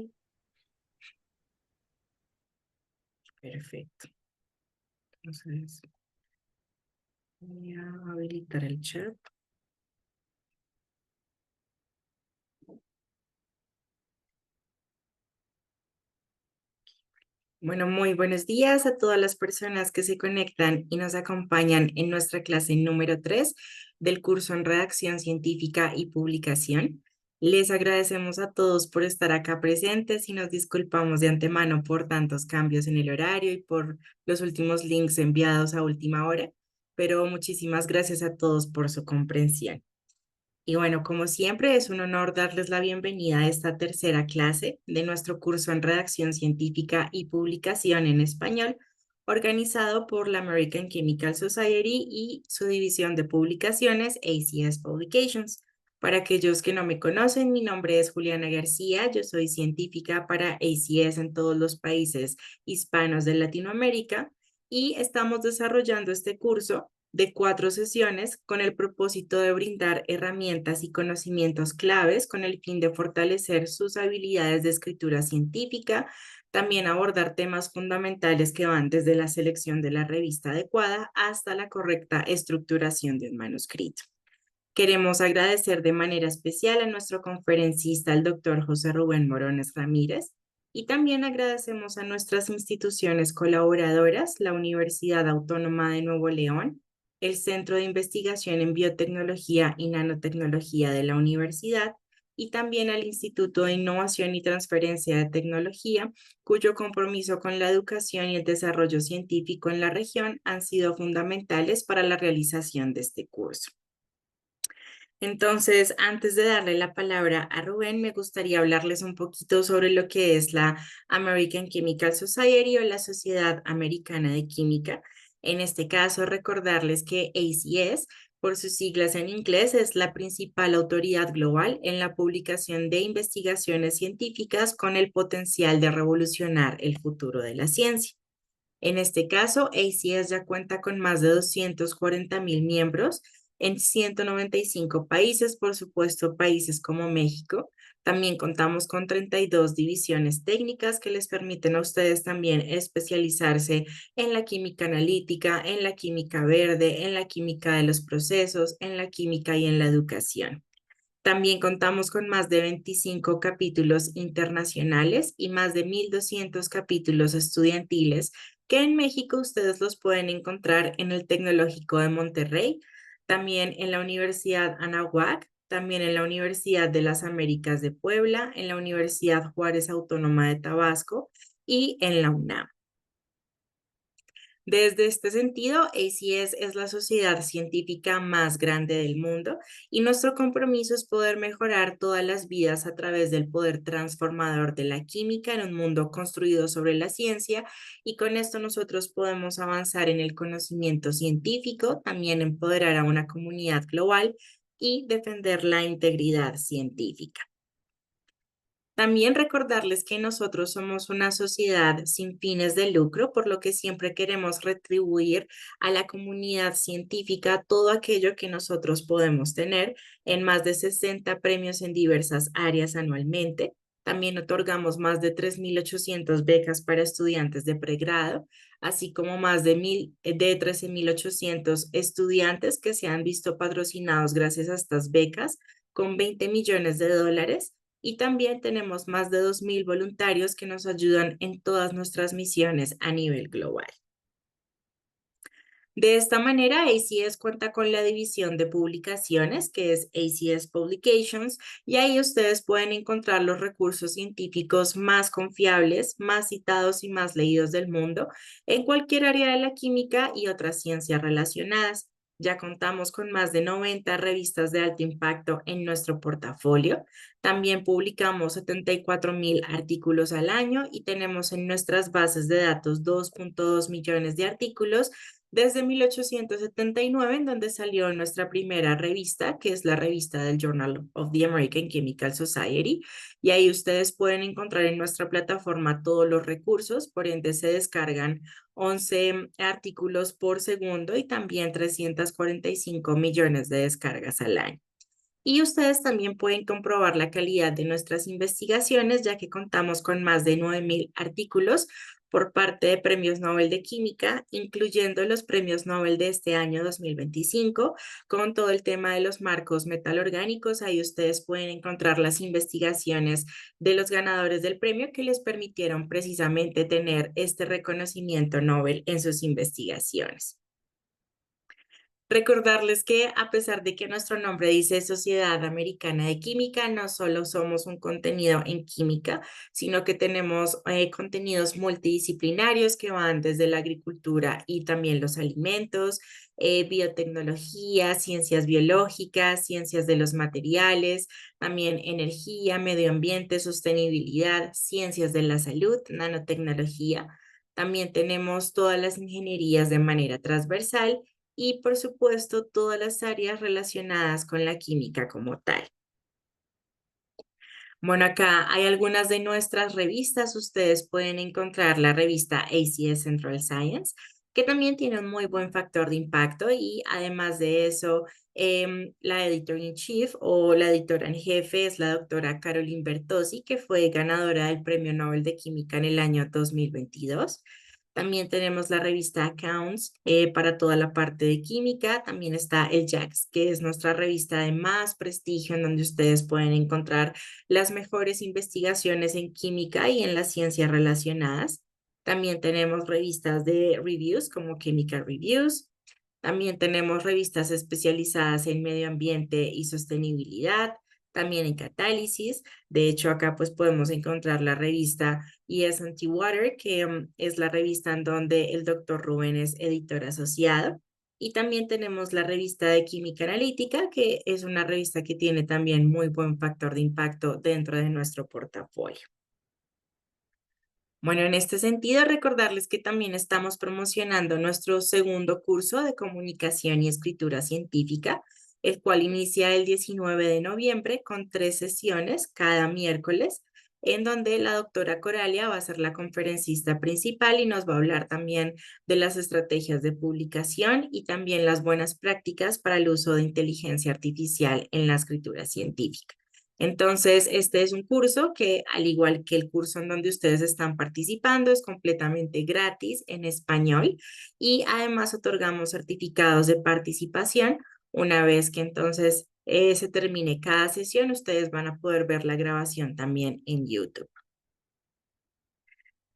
Ok, perfecto. Entonces, voy a habilitar el chat. Bueno, muy buenos días a todas las personas que se conectan y nos acompañan en nuestra clase número 3 del curso en redacción científica y publicación. Les agradecemos a todos por estar acá presentes y nos disculpamos de antemano por tantos cambios en el horario y por los últimos links enviados a última hora, pero muchísimas gracias a todos por su comprensión. Y bueno, como siempre, es un honor darles la bienvenida a esta tercera clase de nuestro curso en redacción científica y publicación en español, organizado por la American Chemical Society y su división de publicaciones, ACS Publications. Para aquellos que no me conocen, mi nombre es Juliana García, yo soy científica para ACS en todos los países hispanos de Latinoamérica y estamos desarrollando este curso de 4 sesiones con el propósito de brindar herramientas y conocimientos claves con el fin de fortalecer sus habilidades de escritura científica, también abordar temas fundamentales que van desde la selección de la revista adecuada hasta la correcta estructuración de un manuscrito. Queremos agradecer de manera especial a nuestro conferencista, el doctor José Rubén Morones Ramírez, y también agradecemos a nuestras instituciones colaboradoras, la Universidad Autónoma de Nuevo León, el Centro de Investigación en Biotecnología y Nanotecnología de la Universidad, y también al Instituto de Innovación y Transferencia de Tecnología, cuyo compromiso con la educación y el desarrollo científico en la región han sido fundamentales para la realización de este curso. Entonces, antes de darle la palabra a Rubén, me gustaría hablarles un poquito sobre lo que es la American Chemical Society o la Sociedad Americana de Química. En este caso, recordarles que ACS, por sus siglas en inglés, es la principal autoridad global en la publicación de investigaciones científicas con el potencial de revolucionar el futuro de la ciencia. En este caso, ACS ya cuenta con más de 240,000 miembros en 195 países, por supuesto, países como México. También contamos con 32 divisiones técnicas que les permiten a ustedes también especializarse en la química analítica, en la química verde, en la química de los procesos, en la química y en la educación. También contamos con más de 25 capítulos internacionales y más de 1,200 capítulos estudiantiles que en México ustedes los pueden encontrar en el Tecnológico de Monterrey, también en la Universidad Anáhuac, también en la Universidad de las Américas de Puebla, en la Universidad Juárez Autónoma de Tabasco y en la UNAM. Desde este sentido, ACS es la sociedad científica más grande del mundo y nuestro compromiso es poder mejorar todas las vidas a través del poder transformador de la química en un mundo construido sobre la ciencia, y con esto nosotros podemos avanzar en el conocimiento científico, también empoderar a una comunidad global y defender la integridad científica. También recordarles que nosotros somos una sociedad sin fines de lucro, por lo que siempre queremos retribuir a la comunidad científica todo aquello que nosotros podemos tener en más de 60 premios en diversas áreas anualmente. También otorgamos más de 3,800 becas para estudiantes de pregrado, así como más de 13,800 estudiantes que se han visto patrocinados gracias a estas becas con 20 millones de dólares, y también tenemos más de 2,000 voluntarios que nos ayudan en todas nuestras misiones a nivel global. De esta manera, ACS cuenta con la división de publicaciones, que es ACS Publications, y ahí ustedes pueden encontrar los recursos científicos más confiables, más citados y más leídos del mundo en cualquier área de la química y otras ciencias relacionadas. Ya contamos con más de 90 revistas de alto impacto en nuestro portafolio. También publicamos 74,000 artículos al año y tenemos en nuestras bases de datos 2,2 millones de artículos desde 1879, en donde salió nuestra primera revista, que es la revista del Journal of the American Chemical Society, y ahí ustedes pueden encontrar en nuestra plataforma todos los recursos, por ende se descargan 11 artículos por segundo y también 345 millones de descargas al año. Y ustedes también pueden comprobar la calidad de nuestras investigaciones, ya que contamos con más de 9.000 artículos por parte de premios Nobel de Química, incluyendo los premios Nobel de este año 2025, con todo el tema de los marcos metalorgánicos. Ahí ustedes pueden encontrar las investigaciones de los ganadores del premio que les permitieron precisamente tener este reconocimiento Nobel en sus investigaciones. Recordarles que a pesar de que nuestro nombre dice Sociedad Americana de Química, no solo somos un contenido en química, sino que tenemos contenidos multidisciplinarios que van desde la agricultura y también los alimentos, biotecnología, ciencias biológicas, ciencias de los materiales, también energía, medio ambiente, sostenibilidad, ciencias de la salud, nanotecnología. También tenemos todas las ingenierías de manera transversal y, por supuesto, todas las áreas relacionadas con la química como tal. Bueno, acá hay algunas de nuestras revistas. Ustedes pueden encontrar la revista ACS Central Science, que también tiene un muy buen factor de impacto y además de eso, la editor in chief o la editora en jefe es la doctora Caroline Bertozzi, que fue ganadora del Premio Nobel de Química en el año 2022. También tenemos la revista Accounts para toda la parte de química. También está el JAX, que es nuestra revista de más prestigio en donde ustedes pueden encontrar las mejores investigaciones en química y en las ciencias relacionadas. También tenemos revistas de reviews como Chemical Reviews. También tenemos revistas especializadas en medio ambiente y sostenibilidad, también en catálisis. De hecho, acá pues podemos encontrar la revista ES Water, que es la revista en donde el doctor Rubén es editor asociado. Y también tenemos la revista de Química Analítica, que es una revista que tiene también muy buen factor de impacto dentro de nuestro portafolio. Bueno, en este sentido, recordarles que también estamos promocionando nuestro segundo curso de comunicación y escritura científica, el cual inicia el 19 de noviembre con 3 sesiones cada miércoles, en donde la doctora Coralia va a ser la conferencista principal y nos va a hablar también de las estrategias de publicación y también las buenas prácticas para el uso de inteligencia artificial en la escritura científica. Entonces, este es un curso que, al igual que el curso en donde ustedes están participando, es completamente gratis en español y además otorgamos certificados de participación. Una vez que entonces se termine cada sesión, ustedes van a poder ver la grabación también en YouTube.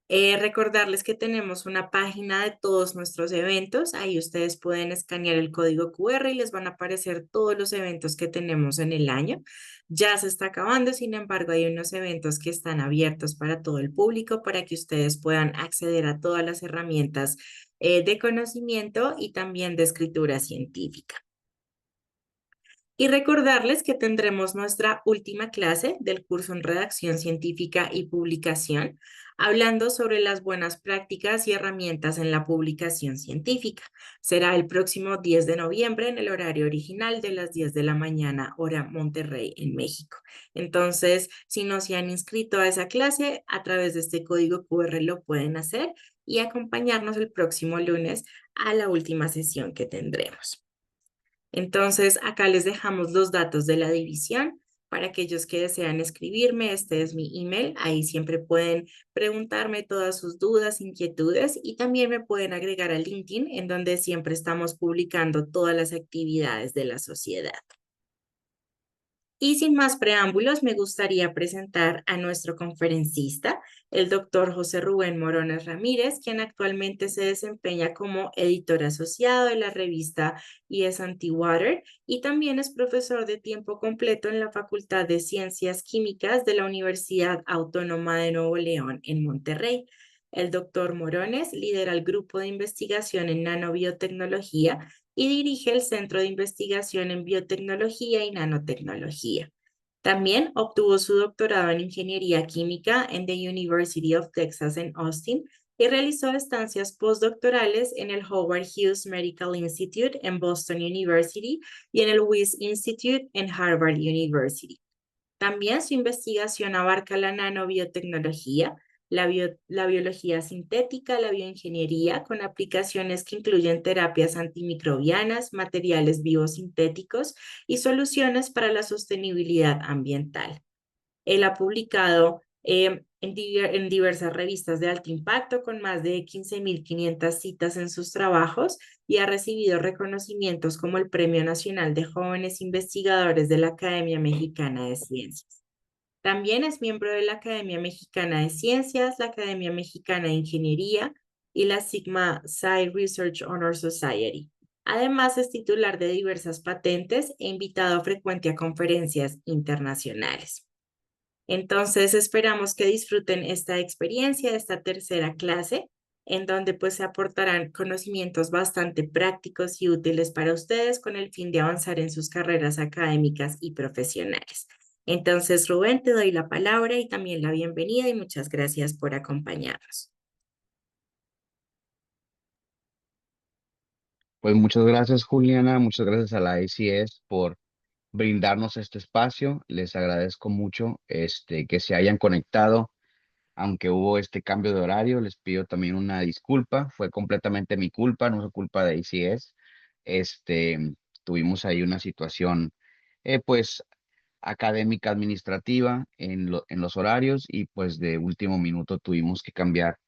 Recordarles que tenemos una página de todos nuestros eventos. Ahí ustedes pueden escanear el código QR y les van a aparecer todos los eventos que tenemos en el año. Ya se está acabando, sin embargo, hay unos eventos que están abiertos para todo el público para que ustedes puedan acceder a todas las herramientas de conocimiento y también de escritura científica. Y recordarles que tendremos nuestra última clase del curso en redacción científica y publicación, hablando sobre las buenas prácticas y herramientas en la publicación científica. Será el próximo 10 de noviembre en el horario original de las 10 de la mañana, hora Monterrey, en México. Entonces, si no se han inscrito a esa clase, a través de este código QR lo pueden hacer y acompañarnos el próximo lunes a la última sesión que tendremos. Entonces, acá les dejamos los datos de la división. Para aquellos que desean escribirme, este es mi email. Ahí siempre pueden preguntarme todas sus dudas, inquietudes y también me pueden agregar a LinkedIn, en donde siempre estamos publicando todas las actividades de la sociedad. Y sin más preámbulos, me gustaría presentar a nuestro conferencista, el doctor José Rubén Morones Ramírez, quien actualmente se desempeña como editor asociado de la revista ES Water y también es profesor de tiempo completo en la Facultad de Ciencias Químicas de la Universidad Autónoma de Nuevo León en Monterrey. El doctor Morones lidera el grupo de investigación en nanobiotecnología y dirige el Centro de Investigación en Biotecnología y Nanotecnología. También obtuvo su doctorado en Ingeniería Química en the University of Texas en Austin y realizó estancias postdoctorales en el Howard Hughes Medical Institute en Boston University y en el Wyss Institute en Harvard University. También su investigación abarca la nanobiotecnología, la biología sintética, la bioingeniería, con aplicaciones que incluyen terapias antimicrobianas, materiales biosintéticos y soluciones para la sostenibilidad ambiental. Él ha publicado en diversas revistas de alto impacto con más de 15.500 citas en sus trabajos y ha recibido reconocimientos como el Premio Nacional de Jóvenes Investigadores de la Academia Mexicana de Ciencias. También es miembro de la Academia Mexicana de Ciencias, la Academia Mexicana de Ingeniería y la Sigma Psi Research Honor Society. Además, es titular de diversas patentes e invitado frecuente a conferencias internacionales. Entonces, esperamos que disfruten esta experiencia, esta tercera clase, en donde pues se aportarán conocimientos bastante prácticos y útiles para ustedes con el fin de avanzar en sus carreras académicas y profesionales. Entonces, Rubén, te doy la palabra y también la bienvenida y muchas gracias por acompañarnos. Pues muchas gracias, Juliana, muchas gracias a la ACS por brindarnos este espacio. Les agradezco mucho que se hayan conectado, aunque hubo este cambio de horario. Les pido también una disculpa, fue completamente mi culpa, no fue culpa de ACS. Tuvimos ahí una situación, pues, académica administrativa en los horarios y pues de último minuto tuvimos que cambiar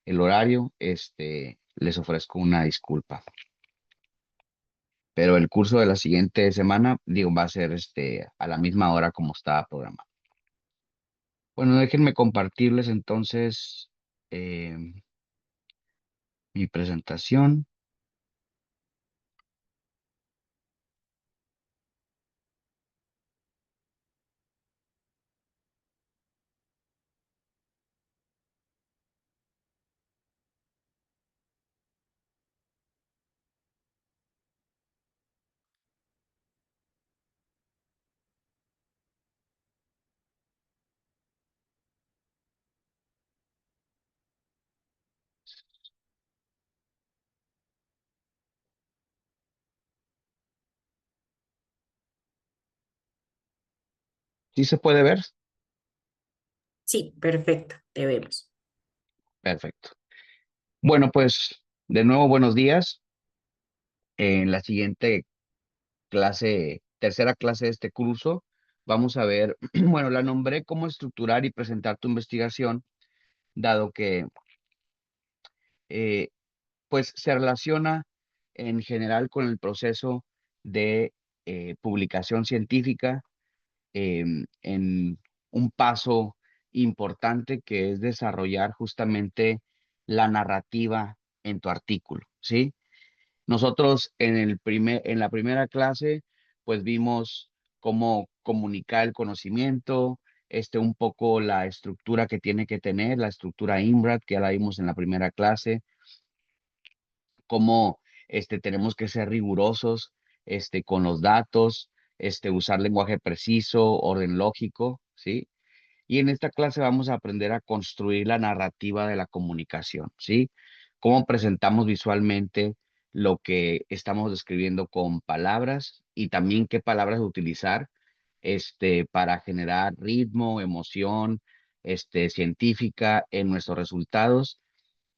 el horario. Les ofrezco una disculpa. Pero el curso de la siguiente semana, digo, va a ser a la misma hora como estaba programado. Bueno, déjenme compartirles entonces eh, mi presentación. ¿Sí se puede ver? Sí, perfecto, te vemos. Perfecto. Bueno, pues de nuevo buenos días. En la siguiente clase, tercera clase de este curso, vamos a ver, bueno, la nombré cómo estructurar y presentar tu investigación, dado que eh, pues se relaciona en general con el proceso de publicación científica en un paso importante que es desarrollar justamente la narrativa en tu artículo, ¿sí? Nosotros en la primera clase, pues vimos cómo comunicar el conocimiento, un poco la estructura que tiene que tener, la estructura INRAD, que ya la vimos en la primera clase, cómo tenemos que ser rigurosos con los datos, usar lenguaje preciso, orden lógico, ¿sí? Y en esta clase vamos a aprender a construir la narrativa de la comunicación, ¿sí? Cómo presentamos visualmente lo que estamos describiendo con palabras y también qué palabras utilizar para generar ritmo, emoción, científica en nuestros resultados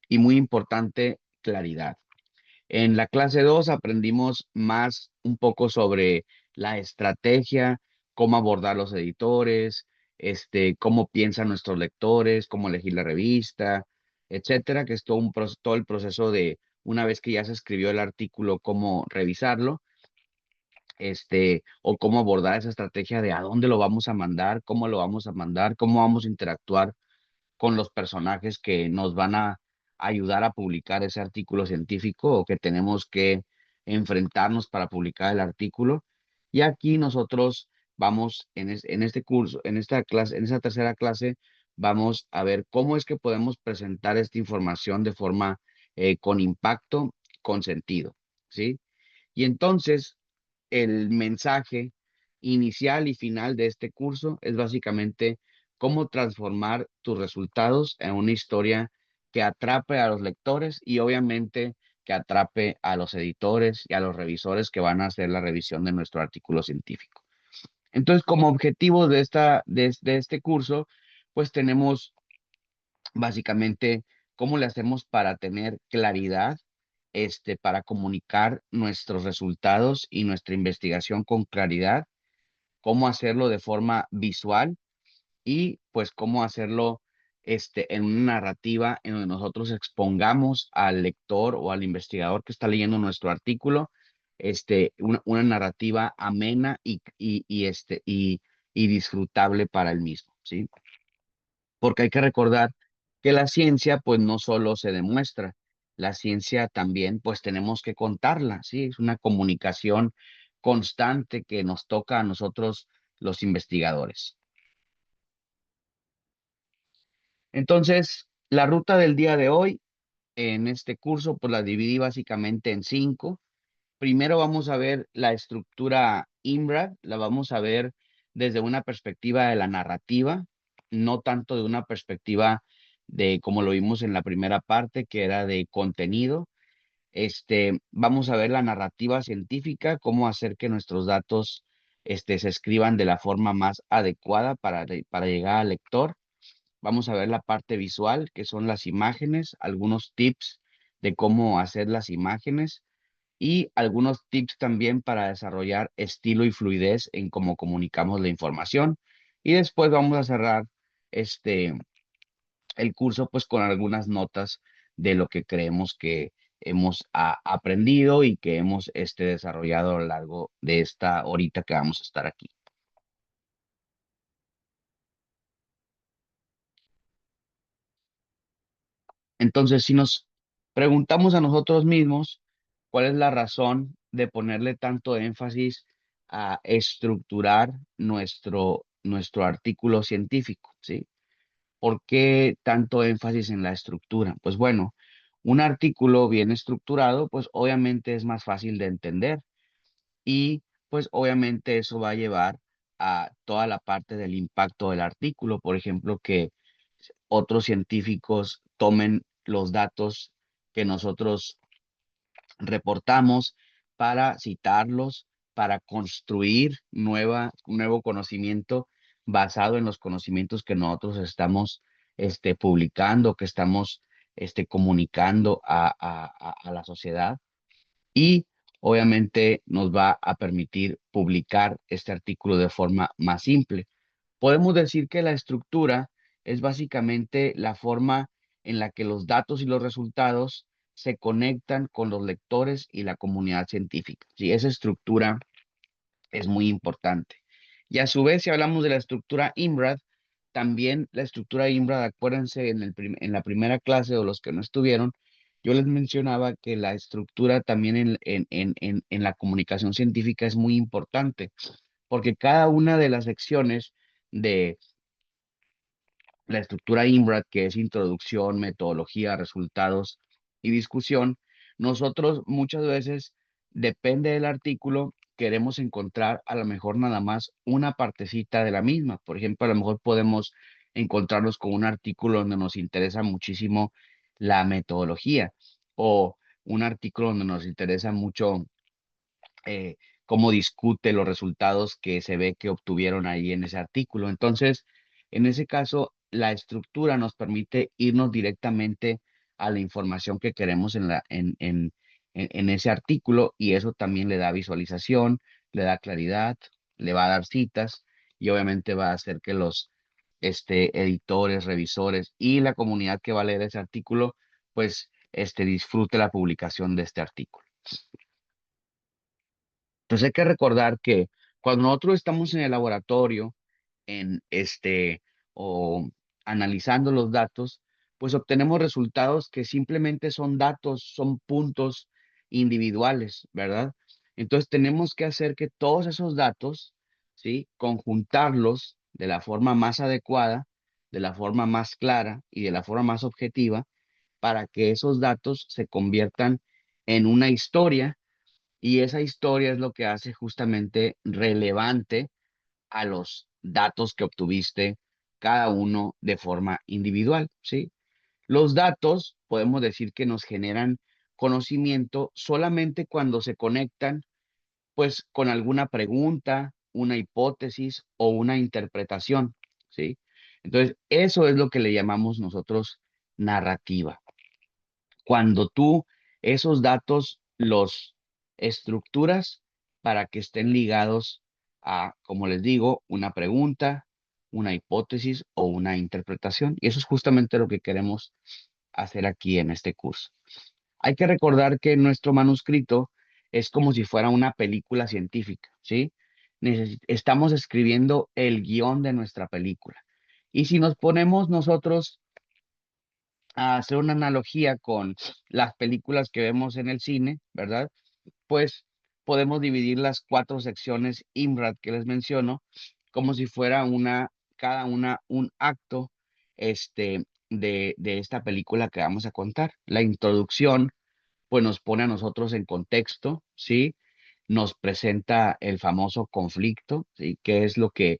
y muy importante, claridad. En la clase 2 aprendimos más un poco sobre la estrategia, cómo abordar los editores, cómo piensan nuestros lectores, cómo elegir la revista, etcétera, que es todo el proceso de una vez que ya se escribió el artículo, cómo revisarlo, o cómo abordar esa estrategia de a dónde lo vamos a mandar, cómo lo vamos a mandar, cómo vamos a interactuar con los personajes que nos van a ayudar a publicar ese artículo científico o que tenemos que enfrentarnos para publicar el artículo. Y aquí nosotros vamos en este curso, en esta clase, en esa tercera clase, vamos a ver cómo es que podemos presentar esta información de forma con impacto, con sentido, ¿sí? Y entonces, el mensaje inicial y final de este curso es básicamente cómo transformar tus resultados en una historia que atrape a los lectores y obviamente que atrape a los editores y a los revisores que van a hacer la revisión de nuestro artículo científico. Entonces, como objetivo de este curso, pues tenemos básicamente, ¿cómo le hacemos para tener claridad, para comunicar nuestros resultados y nuestra investigación con claridad? ¿Cómo hacerlo de forma visual? Y pues cómo hacerlo en una narrativa en donde nosotros expongamos al lector o al investigador que está leyendo nuestro artículo, una narrativa amena y disfrutable para el mismo, ¿sí? Porque hay que recordar que la ciencia pues no solo se demuestra, la ciencia también pues tenemos que contarla, ¿sí? Es una comunicación constante que nos toca a nosotros los investigadores. Entonces, la ruta del día de hoy en este curso, pues la dividí básicamente en 5. Primero vamos a ver la estructura INRAD, la vamos a ver desde una perspectiva de la narrativa, no tanto de una perspectiva de como lo vimos en la primera parte, que era de contenido. Vamos a ver la narrativa científica, cómo hacer que nuestros datos, se escriban de la forma más adecuada para llegar al lector. Vamos a ver la parte visual, que son las imágenes, algunos tips de cómo hacer las imágenes y algunos tips también para desarrollar estilo y fluidez en cómo comunicamos la información. Y después vamos a cerrar este, el curso pues con algunas notas de lo que creemos que hemos aprendido y que hemos desarrollado a lo largo de esta horita que vamos a estar aquí. Entonces, si nos preguntamos a nosotros mismos cuál es la razón de ponerle tanto énfasis a estructurar nuestro artículo científico, ¿sí? ¿Por qué tanto énfasis en la estructura? Pues bueno, un artículo bien estructurado, pues obviamente es más fácil de entender y pues obviamente eso va a llevar a toda la parte del impacto del artículo, por ejemplo, que otros científicos tomen los datos que nosotros reportamos para citarlos, para construir un nuevo conocimiento basado en los conocimientos que nosotros estamos publicando, que estamos comunicando a la sociedad y obviamente nos va a permitir publicar este artículo de forma más simple. Podemos decir que la estructura es básicamente la forma en la que los datos y los resultados se conectan con los lectores y la comunidad científica. Sí, esa estructura es muy importante. Y a su vez, si hablamos de la estructura INRAD, también la estructura INRAD, acuérdense en la primera clase o los que no estuvieron, yo les mencionaba que la estructura también en la comunicación científica es muy importante, porque cada una de las secciones de la estructura INRAD, que es introducción, metodología, resultados y discusión, nosotros muchas veces, depende del artículo, queremos encontrar a lo mejor nada más una partecita de la misma. Por ejemplo, a lo mejor podemos encontrarnos con un artículo donde nos interesa muchísimo la metodología o un artículo donde nos interesa mucho cómo discute los resultados que se ve que obtuvieron ahí en ese artículo. Entonces, en ese caso, la estructura nos permite irnos directamente a la información que queremos en ese artículo y eso también le da visualización, le da claridad, le va a dar citas y obviamente va a hacer que los editores, revisores y la comunidad que va a leer ese artículo, pues disfrute la publicación de este artículo. Entonces hay que recordar que cuando nosotros estamos en el laboratorio, en o analizando los datos, pues obtenemos resultados que simplemente son datos, son puntos individuales, ¿verdad? Entonces tenemos que hacer que todos esos datos, ¿sí? Conjuntarlos de la forma más adecuada, de la forma más clara y de la forma más objetiva para que esos datos se conviertan en una historia y esa historia es lo que hace justamente relevante a los datos que obtuviste cada uno de forma individual, ¿sí? Los datos podemos decir que nos generan conocimiento solamente cuando se conectan pues con alguna pregunta, una hipótesis o una interpretación, ¿sí? Entonces, eso es lo que le llamamos nosotros narrativa. Cuando tú esos datos los estructuras para que estén ligados a, como les digo, una pregunta, una hipótesis o una interpretación. Y eso es justamente lo que queremos hacer aquí en este curso. Hay que recordar que nuestro manuscrito es como si fuera una película científica, ¿sí? Estamos escribiendo el guión de nuestra película. Y si nos ponemos nosotros a hacer una analogía con las películas que vemos en el cine, ¿verdad? Pues podemos dividir las cuatro secciones IMRAD que les menciono como si fuera cada una un acto de esta película que vamos a contar. La introducción, pues nos pone a nosotros en contexto, ¿sí? Nos presenta el famoso conflicto, ¿sí? ¿Qué es lo que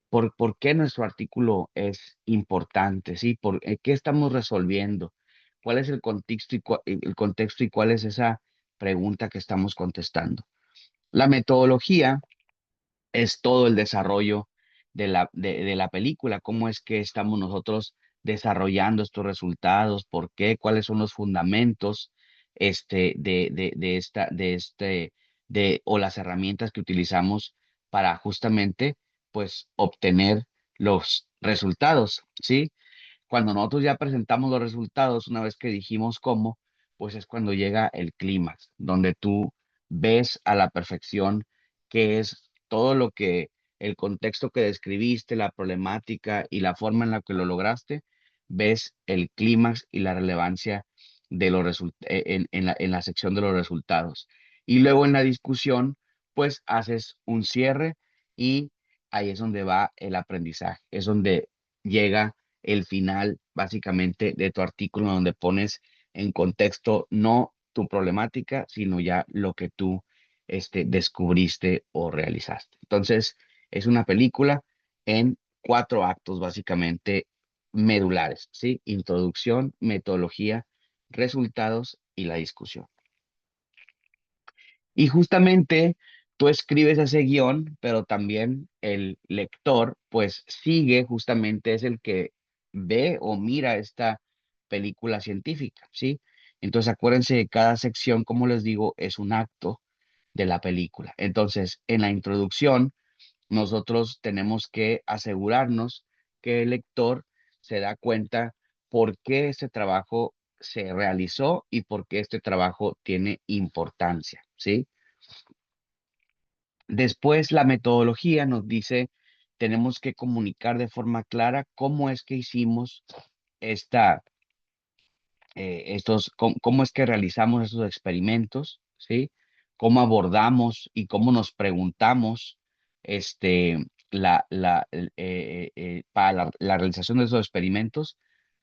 por qué nuestro artículo es importante, ¿sí? ¿Qué estamos resolviendo? ¿Cuál es el contexto el contexto y cuál es esa pregunta que estamos contestando? La metodología es todo el desarrollo de la película, cómo es que estamos nosotros desarrollando estos resultados, por qué, cuáles son los fundamentos o las herramientas que utilizamos para justamente pues obtener los resultados, ¿sí? Cuando nosotros ya presentamos los resultados, una vez que dijimos cómo, pues es cuando llega el clímax, donde tú ves a la perfección qué es todo lo que el contexto que describiste, la problemática y la forma en la que lo lograste, ves el clímax y la relevancia de los en la sección de los resultados. Y luego en la discusión, pues haces un cierre y ahí es donde va el aprendizaje, es donde llega el final básicamente de tu artículo donde pones en contexto no tu problemática, sino ya lo que tú descubriste o realizaste. Entonces, es una película en cuatro actos básicamente medulares, ¿sí? Introducción, metodología, resultados y la discusión. Y justamente tú escribes ese guión, pero también el lector pues sigue, justamente es el que ve o mira esta película científica, ¿sí? Entonces acuérdense que cada sección, como les digo, es un acto de la película. Entonces, en la introducción, nosotros tenemos que asegurarnos que el lector se da cuenta por qué este trabajo se realizó y por qué este trabajo tiene importancia, ¿sí? Después, la metodología nos dice, tenemos que comunicar de forma clara cómo es que hicimos esta, cómo es que realizamos estos experimentos, ¿sí? Cómo abordamos y cómo nos preguntamos para la realización de esos experimentos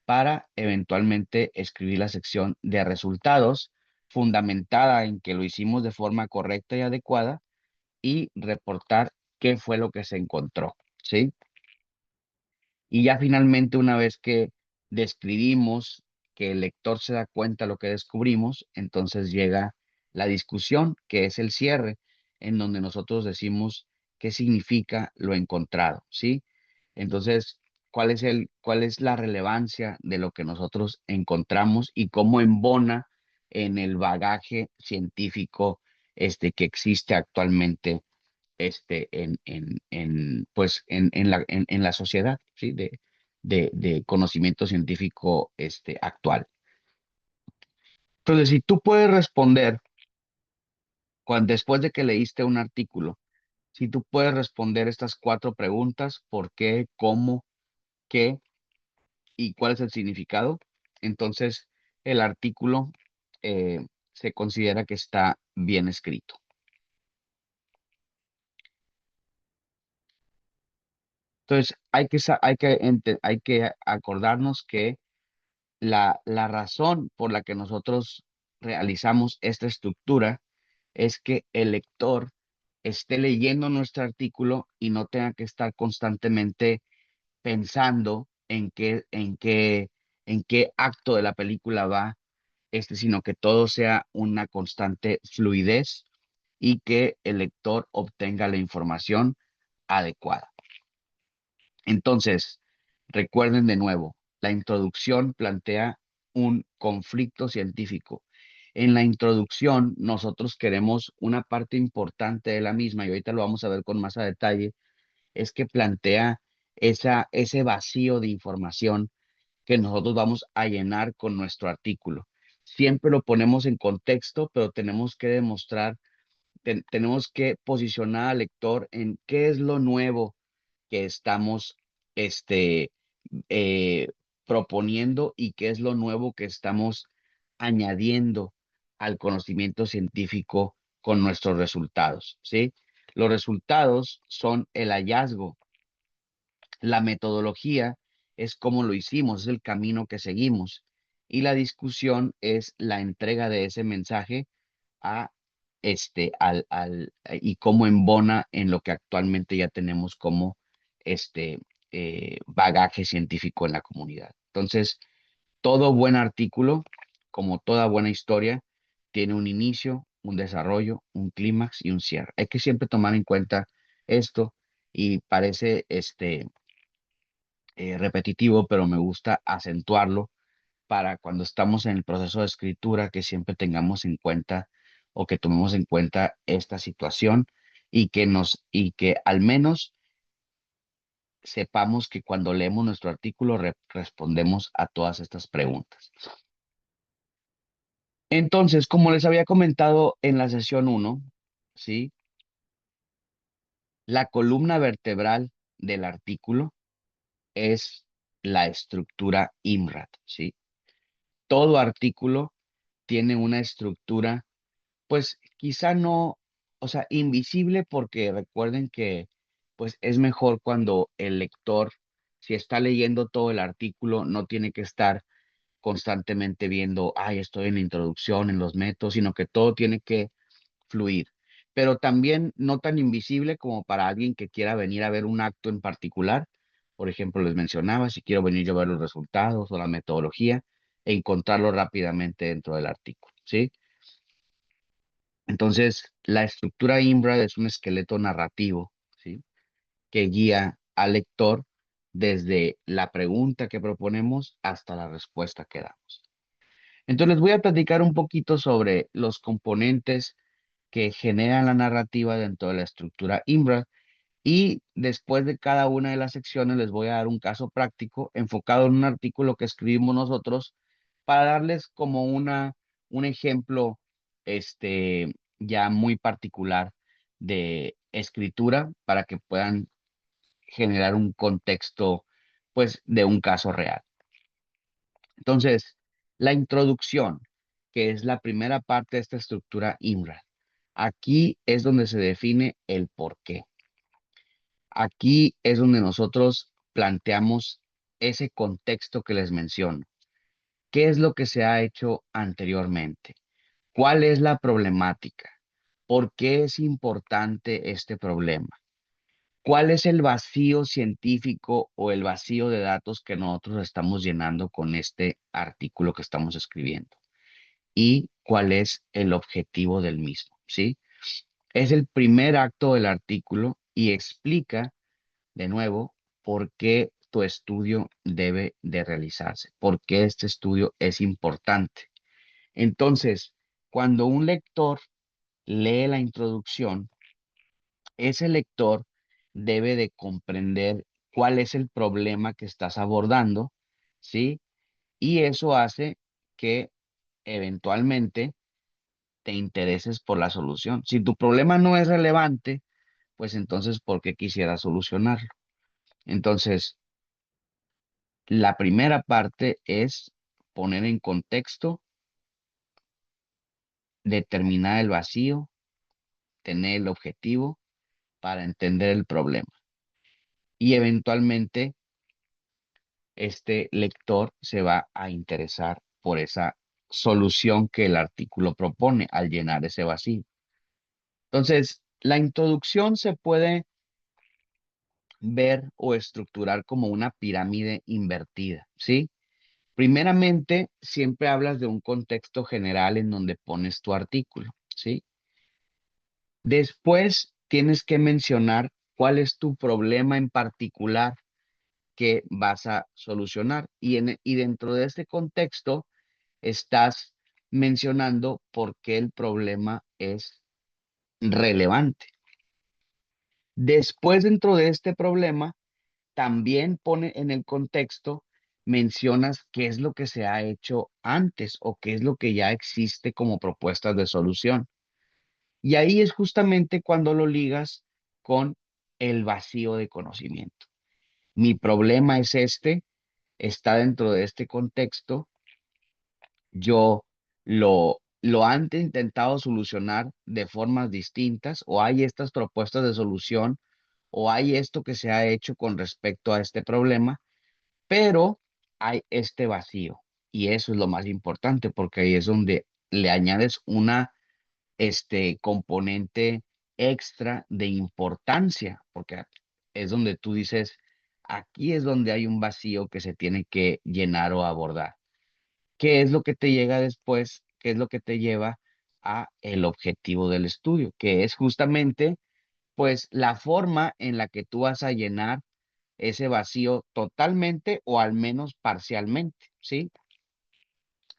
para eventualmente escribir la sección de resultados fundamentada en que lo hicimos de forma correcta y adecuada y reportar qué fue lo que se encontró, ¿sí? Y ya finalmente, una vez que describimos, que el lector se da cuenta de lo que descubrimos, entonces llega la discusión, que es el cierre, en donde nosotros decimos qué significa lo encontrado, ¿sí? Entonces, cuál es la relevancia de lo que nosotros encontramos y cómo embona en el bagaje científico que existe actualmente pues, en la sociedad, ¿sí? De conocimiento científico actual. Entonces, si tú puedes responder, después de que leíste un artículo, si tú puedes responder estas cuatro preguntas, ¿por qué, cómo, qué y cuál es el significado? Entonces, el artículo se considera que está bien escrito. Entonces, hay que acordarnos que la razón por la que nosotros realizamos esta estructura es que el lector esté leyendo nuestro artículo y no tenga que estar constantemente pensando en qué acto de la película va, sino que todo sea una constante fluidez y que el lector obtenga la información adecuada. Entonces, Recuerden de nuevo, la introducción plantea un conflicto científico. En la introducción, nosotros queremos una parte importante de la misma, y ahorita lo vamos a ver con más a detalle, es que plantea ese vacío de información que nosotros vamos a llenar con nuestro artículo. Siempre lo ponemos en contexto, pero tenemos que demostrar, tenemos que posicionar al lector en qué es lo nuevo que estamos este, eh, proponiendo y qué es lo nuevo que estamos añadiendo al conocimiento científico con nuestros resultados, ¿sí? Los resultados son el hallazgo. La metodología es cómo lo hicimos, es el camino que seguimos. Y la discusión es la entrega de ese mensaje a y cómo embona en lo que actualmente ya tenemos como este bagaje científico en la comunidad. Entonces, todo buen artículo, como toda buena historia, tiene un inicio, un desarrollo, un clímax y un cierre. Hay que siempre tomar en cuenta esto y parece repetitivo, pero me gusta acentuarlo para cuando estamos en el proceso de escritura que siempre tengamos en cuenta o que tomemos en cuenta esta situación y que al menos sepamos que cuando leemos nuestro artículo respondemos a todas estas preguntas. Entonces, como les había comentado en la sesión uno, ¿sí? La columna vertebral del artículo es la estructura IMRAD, ¿sí? Todo artículo tiene una estructura, pues quizá no, o sea, invisible, porque recuerden que pues es mejor cuando el lector, si está leyendo todo el artículo, no tiene que estar constantemente viendo, ay, estoy en la introducción, en los métodos, sino que todo tiene que fluir. Pero también no tan invisible como para alguien que quiera venir a ver un acto en particular. Por ejemplo, les mencionaba, si quiero venir yo a ver los resultados o la metodología, e encontrarlo rápidamente dentro del artículo, ¿sí? Entonces, la estructura IMBRA es un esqueleto narrativo, ¿sí? Que guía al lector desde la pregunta que proponemos hasta la respuesta que damos. Entonces, les voy a platicar un poquito sobre los componentes que generan la narrativa dentro de la estructura IMBRA, y después de cada una de las secciones les voy a dar un caso práctico enfocado en un artículo que escribimos nosotros para darles como un ejemplo ya muy particular de escritura para que puedan generar un contexto pues de un caso real. Entonces, la introducción, que es la primera parte de esta estructura IMRA. Aquí es donde se define el por qué. Aquí es donde nosotros planteamos ese contexto que les menciono. ¿Qué es lo que se ha hecho anteriormente? ¿Cuál es la problemática? ¿Por qué es importante este problema? ¿Cuál es el vacío científico o el vacío de datos que nosotros estamos llenando con este artículo que estamos escribiendo? ¿Y cuál es el objetivo del mismo? ¿Sí? Es el primer acto del artículo y explica de nuevo por qué tu estudio debe de realizarse, por qué este estudio es importante. Entonces, cuando un lector lee la introducción, ese lector debe de comprender cuál es el problema que estás abordando, ¿sí? Y eso hace que eventualmente te intereses por la solución. Si tu problema no es relevante, pues entonces, ¿por qué quisieras solucionarlo? Entonces, la primera parte es poner en contexto, determinar el vacío, tener el objetivo para entender el problema. Y eventualmente este lector se va a interesar por esa solución que el artículo propone al llenar ese vacío. Entonces, la introducción se puede ver o estructurar como una pirámide invertida, ¿sí? Primeramente, siempre hablas de un contexto general en donde pones tu artículo, ¿sí? Después, tienes que mencionar cuál es tu problema en particular que vas a solucionar. Y dentro de este contexto estás mencionando por qué el problema es relevante. Después, dentro de este problema, también pone en el contexto, mencionas qué es lo que se ha hecho antes o qué es lo que ya existe como propuestas de solución. Y ahí es justamente cuando lo ligas con el vacío de conocimiento. Mi problema es este, está dentro de este contexto, yo lo han intentado solucionar de formas distintas o hay estas propuestas de solución o hay esto que se ha hecho con respecto a este problema, pero hay este vacío y eso es lo más importante porque ahí es donde le añades una componente extra de importancia, porque es donde tú dices, aquí es donde hay un vacío que se tiene que llenar o abordar. ¿Qué es lo que te llega después? ¿Qué es lo que te lleva a el objetivo del estudio? Que es justamente, pues, la forma en la que tú vas a llenar ese vacío totalmente o al menos parcialmente, ¿sí?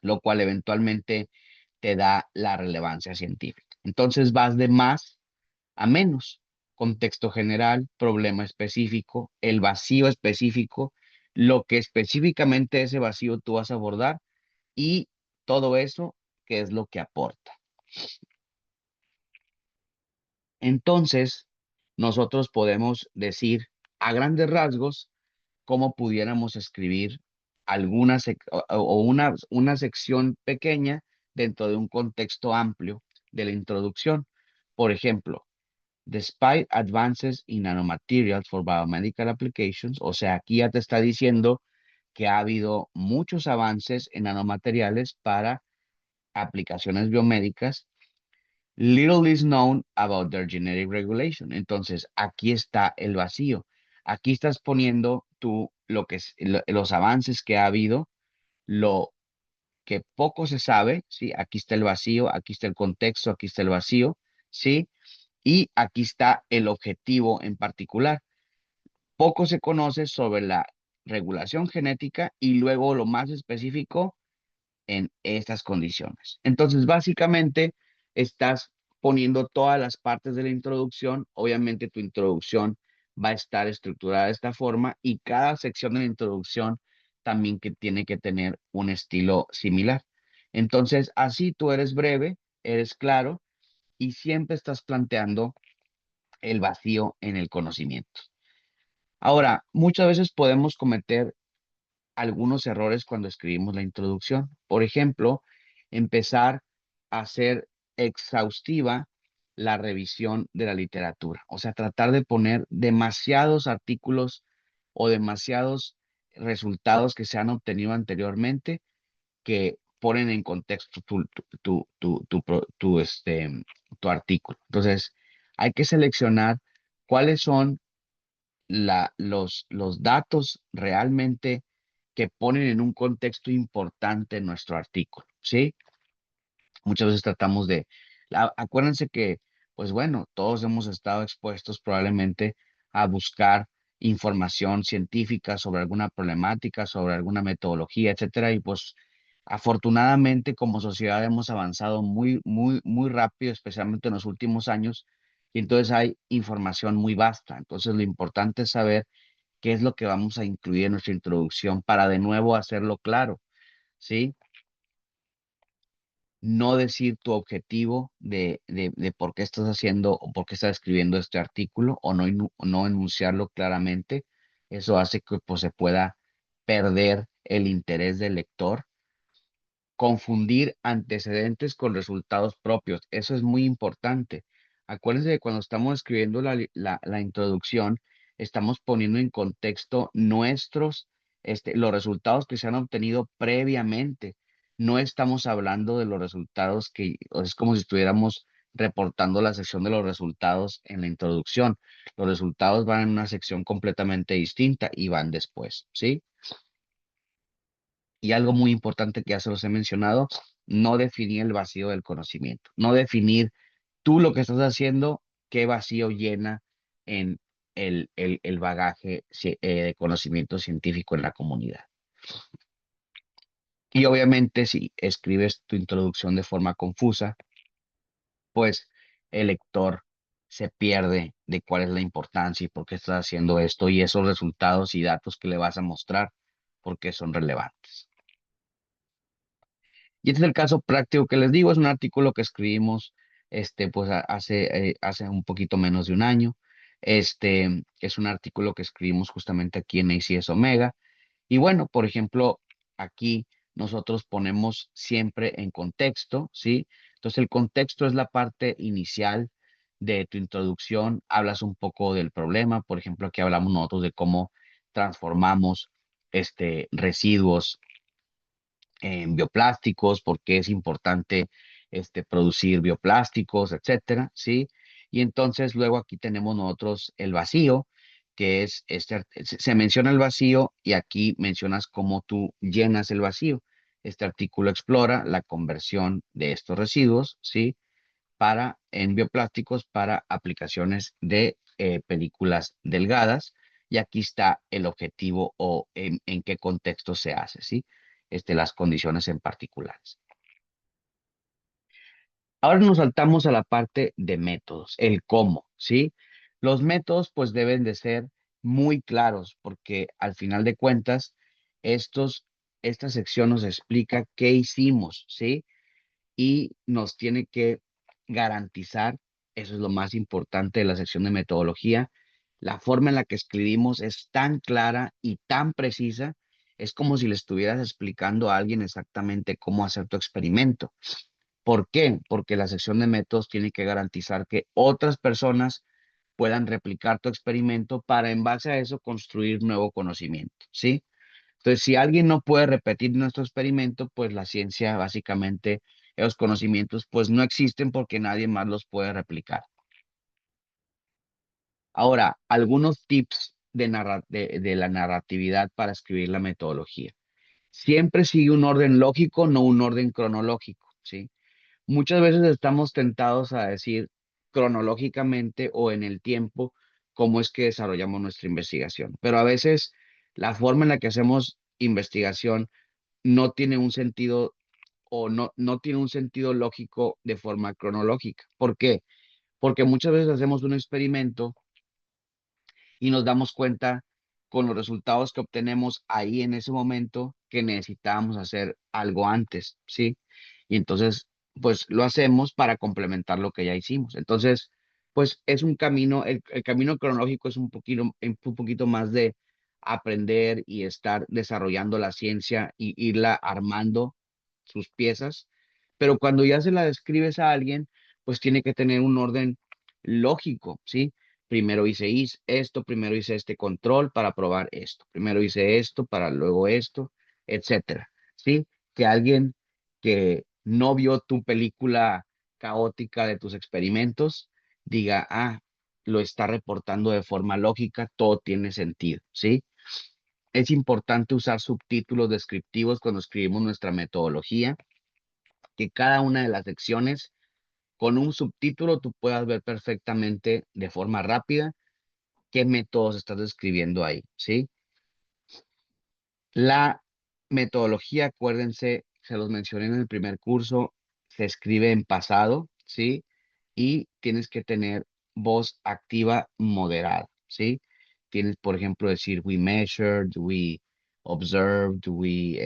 Lo cual eventualmente te da la relevancia científica. Entonces vas de más a menos. Contexto general, problema específico, el vacío específico, lo que específicamente ese vacío tú vas a abordar y todo eso que es lo que aporta. Entonces, nosotros podemos decir a grandes rasgos cómo pudiéramos escribir alguna o una sección pequeña dentro de un contexto amplio de la introducción. Por ejemplo, despite advances in nanomaterials for biomedical applications, o sea, aquí ya te está diciendo que ha habido muchos avances en nanomateriales para aplicaciones biomédicas. Little is known about their genetic regulation. Entonces, aquí está el vacío. Aquí estás poniendo tú lo que los avances que ha habido, lo que poco se sabe, ¿sí? Aquí está el vacío, aquí está el contexto, aquí está el vacío, ¿sí? Y aquí está el objetivo en particular. Poco se conoce sobre la regulación genética y luego lo más específico en estas condiciones. Entonces, básicamente, estás poniendo todas las partes de la introducción. Obviamente, tu introducción va a estar estructurada de esta forma y cada sección de la introducción también que tiene que tener un estilo similar. Entonces, así tú eres breve, eres claro y siempre estás planteando el vacío en el conocimiento. Ahora, muchas veces podemos cometer algunos errores cuando escribimos la introducción. Por ejemplo, empezar a hacer exhaustiva la revisión de la literatura, o sea, tratar de poner demasiados artículos o demasiados resultados que se han obtenido anteriormente que ponen en contexto tu artículo. Entonces, hay que seleccionar cuáles son los datos realmente que ponen en un contexto importante nuestro artículo, ¿sí? Muchas veces tratamos de, acuérdense que, pues bueno, todos hemos estado expuestos probablemente a buscar información científica sobre alguna problemática, sobre alguna metodología, etcétera, y pues afortunadamente como sociedad hemos avanzado muy, muy, muy rápido, especialmente en los últimos años, y entonces hay información muy vasta. Entonces lo importante es saber qué es lo que vamos a incluir en nuestra introducción para de nuevo hacerlo claro, ¿sí? No decir tu objetivo de por qué estás haciendo o por qué estás escribiendo este artículo o no, no enunciarlo claramente. Eso hace que pues, se pueda perder el interés del lector. Confundir antecedentes con resultados propios. Eso es muy importante. Acuérdense que cuando estamos escribiendo la introducción, estamos poniendo en contexto los resultados que se han obtenido previamente. No estamos hablando de los resultados es como si estuviéramos reportando la sección de los resultados en la introducción. Los resultados van en una sección completamente distinta y van después, ¿sí? Y algo muy importante que ya se los he mencionado, no definir el vacío del conocimiento, no definir tú lo que estás haciendo, qué vacío llena en el bagaje de conocimiento científico en la comunidad. Y obviamente si escribes tu introducción de forma confusa, pues el lector se pierde de cuál es la importancia y por qué estás haciendo esto y esos resultados y datos que le vas a mostrar, porque son relevantes. Y este es el caso práctico que les digo, es un artículo que escribimos pues hace un poquito menos de un año. Es un artículo que escribimos justamente aquí en ACS Omega. Y bueno, por ejemplo, aquí nosotros ponemos siempre en contexto, ¿sí? Entonces el contexto es la parte inicial de tu introducción. Hablas un poco del problema. Por ejemplo, aquí hablamos nosotros de cómo transformamos residuos en bioplásticos, por qué es importante producir bioplásticos, etcétera, ¿sí? Y entonces luego aquí tenemos nosotros el vacío, que es se menciona el vacío y aquí mencionas cómo tú llenas el vacío. Este artículo explora la conversión de estos residuos, ¿sí? En bioplásticos para aplicaciones de películas delgadas. Y aquí está el objetivo o en qué contexto se hace, ¿sí? Las condiciones en particulares. Ahora nos saltamos a la parte de métodos, el cómo, ¿sí? Los métodos pues deben de ser muy claros porque al final de cuentas esta sección nos explica qué hicimos, ¿sí? Y nos tiene que garantizar, eso es lo más importante de la sección de metodología, la forma en la que escribimos es tan clara y tan precisa, es como si le estuvieras explicando a alguien exactamente cómo hacer tu experimento. ¿Por qué? Porque la sección de métodos tiene que garantizar que otras personas puedan replicar tu experimento para en base a eso construir nuevo conocimiento, ¿sí? Entonces, si alguien no puede repetir nuestro experimento, pues la ciencia, básicamente, esos conocimientos, pues no existen porque nadie más los puede replicar. Ahora, algunos tips de la narratividad para escribir la metodología. Siempre sigue un orden lógico, no un orden cronológico, ¿sí? Muchas veces estamos tentados a decir cronológicamente o en el tiempo cómo es que desarrollamos nuestra investigación, pero a veces la forma en la que hacemos investigación no tiene un sentido o no tiene un sentido lógico de forma cronológica. ¿Por qué? Porque muchas veces hacemos un experimento y nos damos cuenta con los resultados que obtenemos ahí en ese momento que necesitábamos hacer algo antes, ¿sí? Y entonces, pues lo hacemos para complementar lo que ya hicimos. Entonces, pues es un camino, el camino cronológico es un poquito más de aprender y estar desarrollando la ciencia y irla armando sus piezas, pero cuando ya se la describes a alguien, pues tiene que tener un orden lógico, ¿sí? Primero hice esto, primero hice este control para probar esto, primero hice esto para luego esto, etcétera, ¿sí? Que alguien que no vio tu película caótica de tus experimentos diga, ah, lo está reportando de forma lógica, todo tiene sentido, ¿sí? Es importante usar subtítulos descriptivos cuando escribimos nuestra metodología, que cada una de las secciones con un subtítulo tú puedas ver perfectamente de forma rápida qué métodos estás describiendo ahí, ¿sí? La metodología, acuérdense, se los mencioné en el primer curso, se escribe en pasado, ¿sí? Y tienes que tener voz activa moderada, ¿sí? Tienes, por ejemplo, decir we measured, we observed, we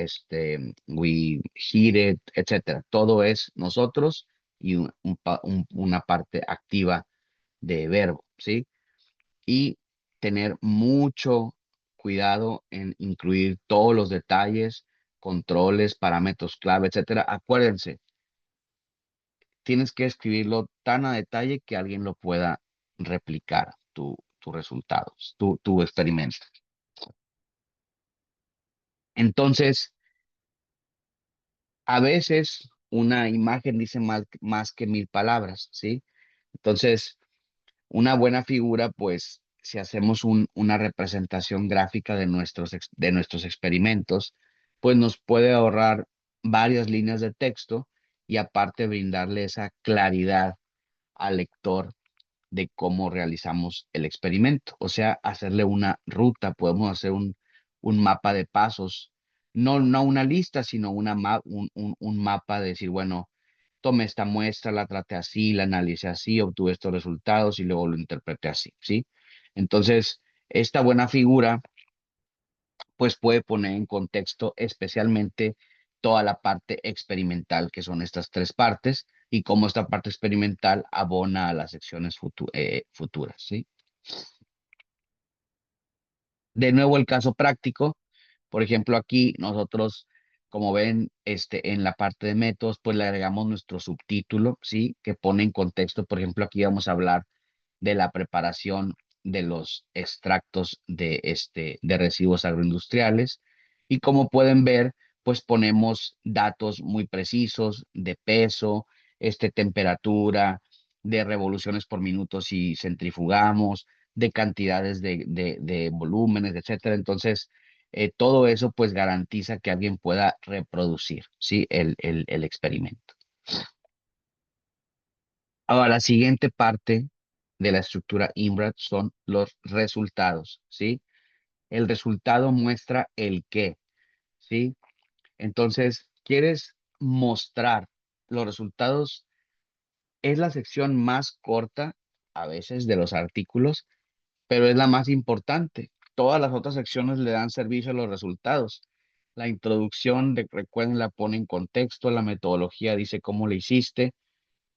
heated, etcétera. Todo es nosotros y una parte activa de verbo, ¿sí? Y tener mucho cuidado en incluir todos los detalles, controles, parámetros clave, etcétera. Acuérdense, tienes que escribirlo tan a detalle que alguien lo pueda replicar, tus resultados, tu experimento. Entonces, a veces una imagen dice más que 1000 palabras, ¿sí? Entonces, una buena figura, pues, si hacemos una representación gráfica de de nuestros experimentos, pues nos puede ahorrar varias líneas de texto y aparte brindarle esa claridad al lector de cómo realizamos el experimento. O sea, hacerle una ruta, podemos hacer un mapa de pasos, no una lista, sino un mapa de decir, bueno, tomé esta muestra, la traté así, la analicé así, obtuve estos resultados y luego lo interpreté así, ¿sí? Entonces, esta buena figura pues puede poner en contexto especialmente toda la parte experimental, que son estas tres partes, y cómo esta parte experimental abona a las secciones futuras, ¿sí? De nuevo, el caso práctico, por ejemplo, aquí nosotros, como ven, en la parte de métodos, pues le agregamos nuestro subtítulo, ¿sí? Que pone en contexto, por ejemplo, aquí vamos a hablar de la preparación de los extractos de residuos agroindustriales. Y como pueden ver, pues ponemos datos muy precisos de peso, temperatura, de revoluciones por minuto si centrifugamos, de cantidades de volúmenes, etcétera. Entonces, todo eso pues garantiza que alguien pueda reproducir, ¿sí? El experimento. Ahora, la siguiente parte de la estructura INRAD son los resultados, ¿sí? El resultado muestra el qué, ¿sí? Entonces, ¿quieres mostrar los resultados? Es la sección más corta a veces de los artículos, pero es la más importante. Todas las otras secciones le dan servicio a los resultados. La introducción, recuerden, la pone en contexto, la metodología dice cómo le hiciste,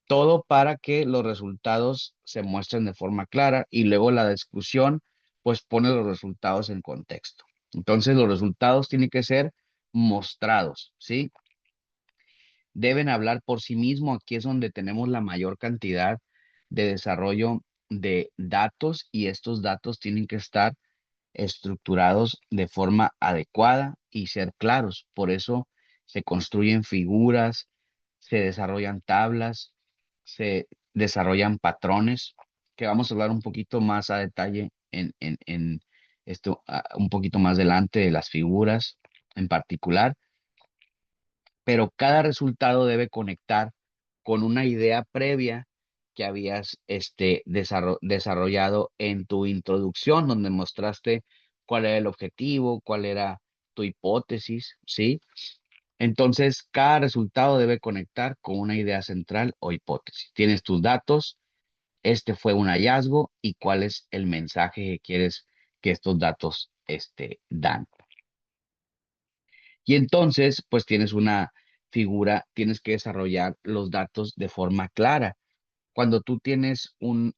todo para que los resultados se muestren de forma clara y luego la discusión pues pone los resultados en contexto. Entonces los resultados tienen que ser mostrados, ¿sí? Deben hablar por sí mismos. Aquí es donde tenemos la mayor cantidad de desarrollo de datos y estos datos tienen que estar estructurados de forma adecuada y ser claros. Por eso se construyen figuras, se desarrollan tablas, se desarrollan patrones, que vamos a hablar un poquito más a detalle en esto, un poquito más adelante de las figuras en particular, pero cada resultado debe conectar con una idea previa que habías desarrollado en tu introducción, donde mostraste cuál era el objetivo, cuál era tu hipótesis, ¿sí? Entonces, cada resultado debe conectar con una idea central o hipótesis. Tienes tus datos, este fue un hallazgo y cuál es el mensaje que quieres que estos datos dan. Y entonces, pues tienes una figura, tienes que desarrollar los datos de forma clara. Cuando tú tienes unos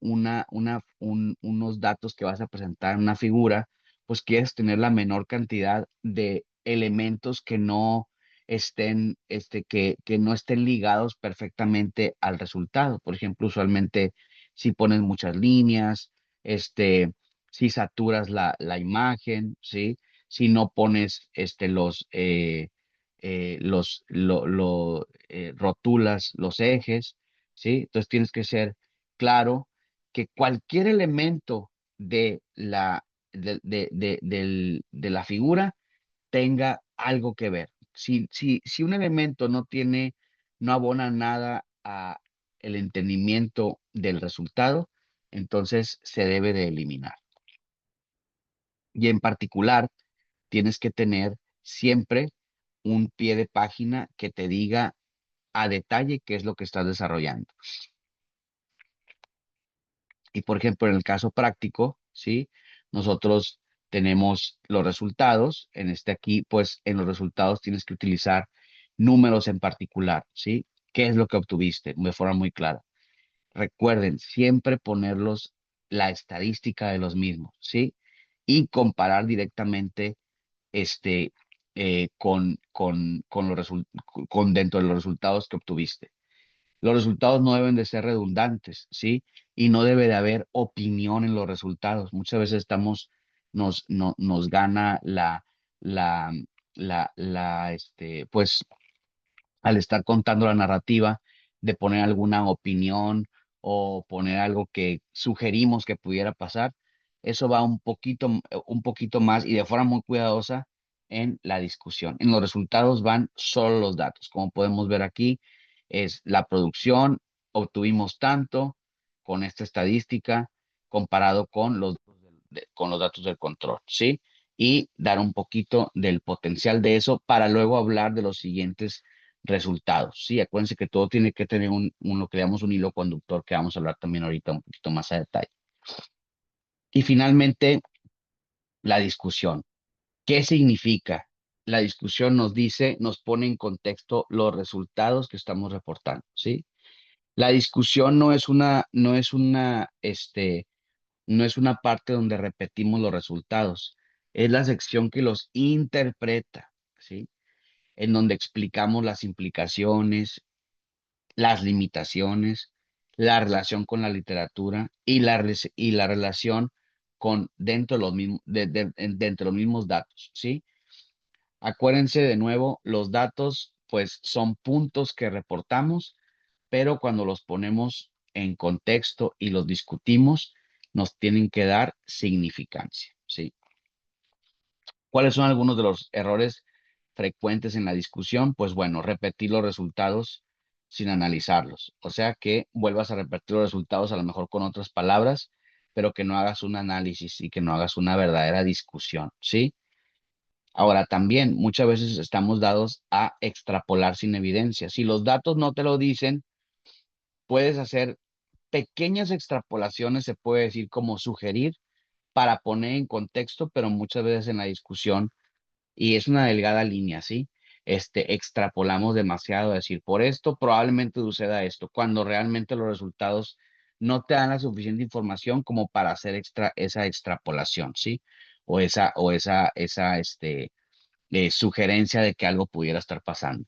datos que vas a presentar en una figura, pues quieres tener la menor cantidad de elementos que no que no estén ligados perfectamente al resultado. Por ejemplo, usualmente si pones muchas líneas, si saturas la imagen, ¿sí? Si no pones rotulas los ejes, ¿sí? Entonces tienes que ser claro que cualquier elemento de la figura tenga algo que ver. Si un elemento no abona nada a el entendimiento del resultado, entonces se debe de eliminar. Y en particular, tienes que tener siempre un pie de página que te diga a detalle qué es lo que estás desarrollando. Y por ejemplo, en el caso práctico, ¿sí? Nosotros tenemos los resultados. En aquí, pues en los resultados tienes que utilizar números en particular, ¿sí? ¿Qué es lo que obtuviste? De forma muy clara. Recuerden, siempre ponerlos la estadística de los mismos, ¿sí? Y comparar directamente este, con con dentro de los resultados que obtuviste. Los resultados no deben de ser redundantes, ¿sí? Y no debe de haber opinión en los resultados. Muchas veces nos gana la, pues al estar contando la narrativa, de poner alguna opinión o poner algo que sugerimos que pudiera pasar. Eso va un poquito más y de forma muy cuidadosa en la discusión. En los resultados van solo los datos. Como podemos ver aquí, es la producción, obtuvimos tanto, con esta estadística comparado con los datos del control, ¿sí? Y dar un poquito del potencial de eso para luego hablar de los siguientes resultados, ¿sí? Acuérdense que todo tiene que tener lo que llamamos un hilo conductor, que vamos a hablar también ahorita un poquito más a detalle. Y finalmente, la discusión. ¿Qué significa? La discusión nos dice, nos pone en contexto los resultados que estamos reportando, ¿sí? La discusión no es una parte donde repetimos los resultados, es la sección que los interpreta, ¿sí? En donde explicamos las implicaciones, las limitaciones, la relación con la literatura y la relación con dentro de los mismos, dentro de los mismos datos, ¿sí? Acuérdense de nuevo, los datos pues son puntos que reportamos, pero cuando los ponemos en contexto y los discutimos, nos tienen que dar significancia, ¿sí? ¿Cuáles son algunos de los errores frecuentes en la discusión? Pues bueno, repetir los resultados sin analizarlos. O sea, que vuelvas a repetir los resultados a lo mejor con otras palabras, pero que no hagas un análisis y que no hagas una verdadera discusión, ¿sí? Ahora, también muchas veces estamos dados a extrapolar sin evidencia. Si los datos no te lo dicen, puedes hacer pequeñas extrapolaciones, se puede decir como sugerir, para poner en contexto, pero muchas veces en la discusión, y es una delgada línea, ¿sí? Extrapolamos demasiado, decir, por esto probablemente suceda esto, cuando realmente los resultados no te dan la suficiente información como para hacer esa extrapolación, ¿sí? O esa sugerencia de que algo pudiera estar pasando.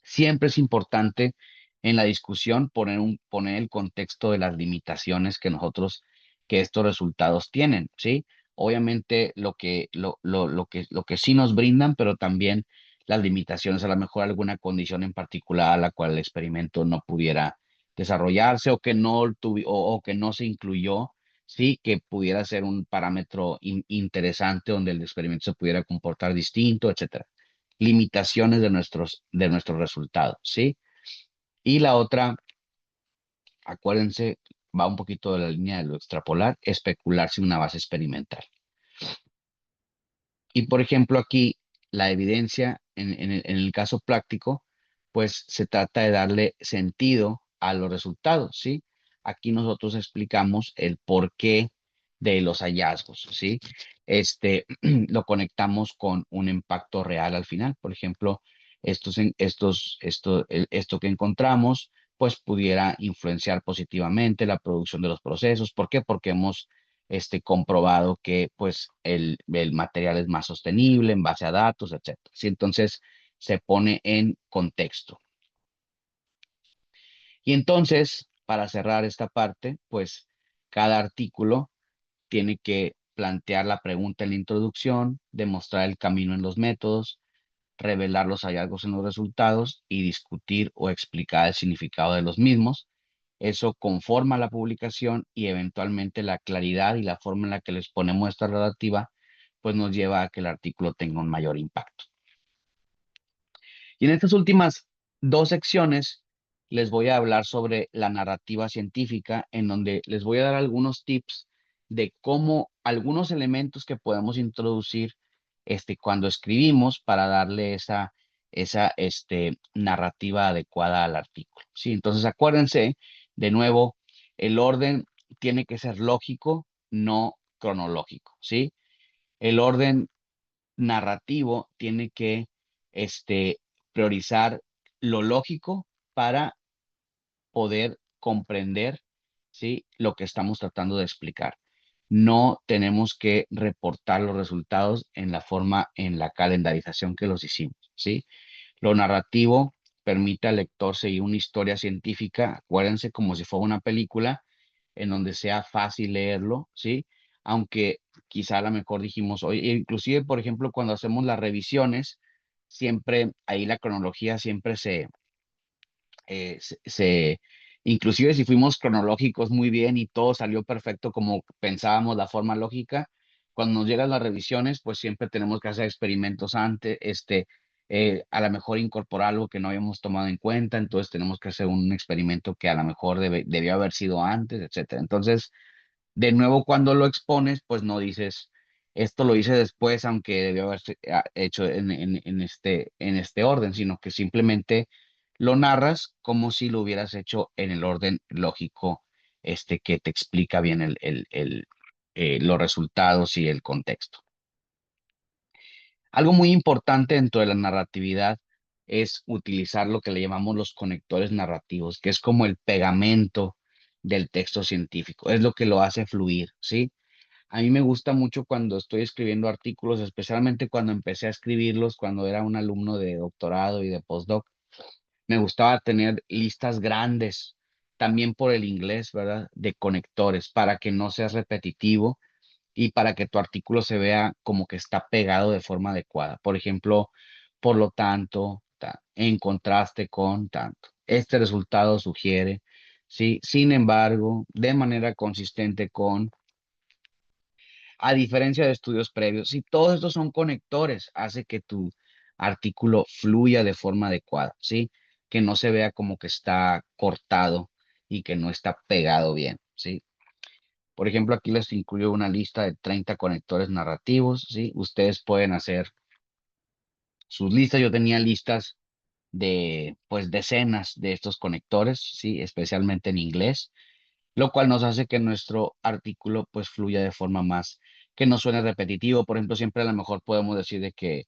Siempre es importante en la discusión poner el contexto de las limitaciones que estos resultados tienen, ¿sí? Obviamente lo que sí nos brindan, pero también las limitaciones, a lo mejor alguna condición en particular a la cual el experimento no pudiera desarrollarse o que o que no se incluyó, sí, que pudiera ser un parámetro interesante donde el experimento se pudiera comportar distinto, etcétera. Limitaciones de nuestros resultados, ¿sí? Y la otra, acuérdense, va un poquito de la línea de lo extrapolar, especular sin una base experimental. Y por ejemplo, aquí la evidencia en el caso práctico, pues se trata de darle sentido a los resultados, ¿sí? Aquí nosotros explicamos el porqué de los hallazgos, ¿sí? Lo conectamos con un impacto real al final. Por ejemplo, esto que encontramos, pues pudiera influenciar positivamente la producción de los procesos. ¿Por qué? Porque hemos comprobado que pues el material es más sostenible en base a datos, etcétera. Sí, entonces se pone en contexto. Y entonces, para cerrar esta parte, pues cada artículo tiene que plantear la pregunta en la introducción, demostrar el camino en los métodos, revelar los hallazgos en los resultados y discutir o explicar el significado de los mismos. Eso conforma la publicación y eventualmente la claridad y la forma en la que les ponemos esta relativa, pues nos lleva a que el artículo tenga un mayor impacto. Y en estas últimas dos secciones les voy a hablar sobre la narrativa científica, en donde les voy a dar algunos tips de cómo algunos elementos que podemos introducir cuando escribimos para darle esa narrativa adecuada al artículo. ¿Sí? Entonces, acuérdense, de nuevo, el orden tiene que ser lógico, no cronológico. ¿Sí? El orden narrativo tiene que priorizar lo lógico para poder comprender, ¿sí? Lo que estamos tratando de explicar. No tenemos que reportar los resultados en la forma, en la calendarización que los hicimos, ¿sí? Lo narrativo permite al lector seguir una historia científica, acuérdense, como si fuera una película, en donde sea fácil leerlo, ¿sí? Aunque quizá a lo mejor dijimos, oye, inclusive, por ejemplo, cuando hacemos las revisiones, siempre ahí la cronología siempre inclusive si fuimos cronológicos muy bien y todo salió perfecto como pensábamos la forma lógica, cuando nos llegan las revisiones, pues siempre tenemos que hacer experimentos antes, a lo mejor incorporar algo que no habíamos tomado en cuenta, entonces tenemos que hacer un experimento que a lo mejor debió haber sido antes, etcétera. Entonces, de nuevo, cuando lo expones, pues no dices, esto lo hice después, aunque debió haberse hecho en este orden, sino que simplemente lo narras como si lo hubieras hecho en el orden lógico, que te explica bien los resultados y el contexto. Algo muy importante dentro de la narratividad es utilizar lo que le llamamos los conectores narrativos, que es como el pegamento del texto científico, es lo que lo hace fluir, ¿sí? A mí me gusta mucho cuando estoy escribiendo artículos, especialmente cuando empecé a escribirlos, cuando era un alumno de doctorado y de postdoc. Me gustaba tener listas grandes, también por el inglés, ¿verdad? De conectores, para que no sea repetitivo y para que tu artículo se vea como que está pegado de forma adecuada. Por ejemplo, por lo tanto, en contraste con tanto. Este resultado sugiere, ¿sí? Sin embargo, de manera consistente con, a diferencia de estudios previos, si todos estos son conectores, hace que tu artículo fluya de forma adecuada, ¿sí? Que no se vea como que está cortado y que no está pegado bien, ¿sí? Por ejemplo, aquí les incluyo una lista de 30 conectores narrativos, ¿sí? Ustedes pueden hacer sus listas. Yo tenía listas de, pues, decenas de estos conectores, ¿sí? Especialmente en inglés, lo cual nos hace que nuestro artículo pues fluya de forma más, que no suene repetitivo. Por ejemplo, siempre a lo mejor podemos decir de que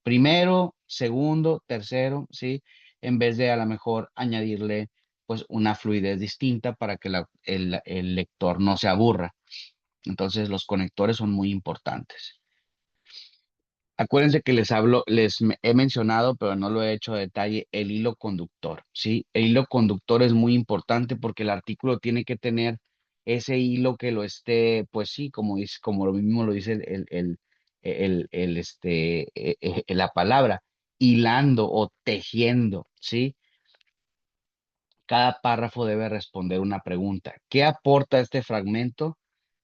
primero, segundo, tercero, ¿sí? En vez de a lo mejor añadirle pues una fluidez distinta para que el lector no se aburra. Entonces los conectores son muy importantes. Acuérdense que he mencionado, pero no lo he hecho a detalle, el hilo conductor, ¿sí? El hilo conductor es muy importante porque el artículo tiene que tener ese hilo que lo esté, pues sí, como lo mismo lo dice la palabra, hilando o tejiendo, ¿sí? Cada párrafo debe responder una pregunta. ¿Qué aporta este fragmento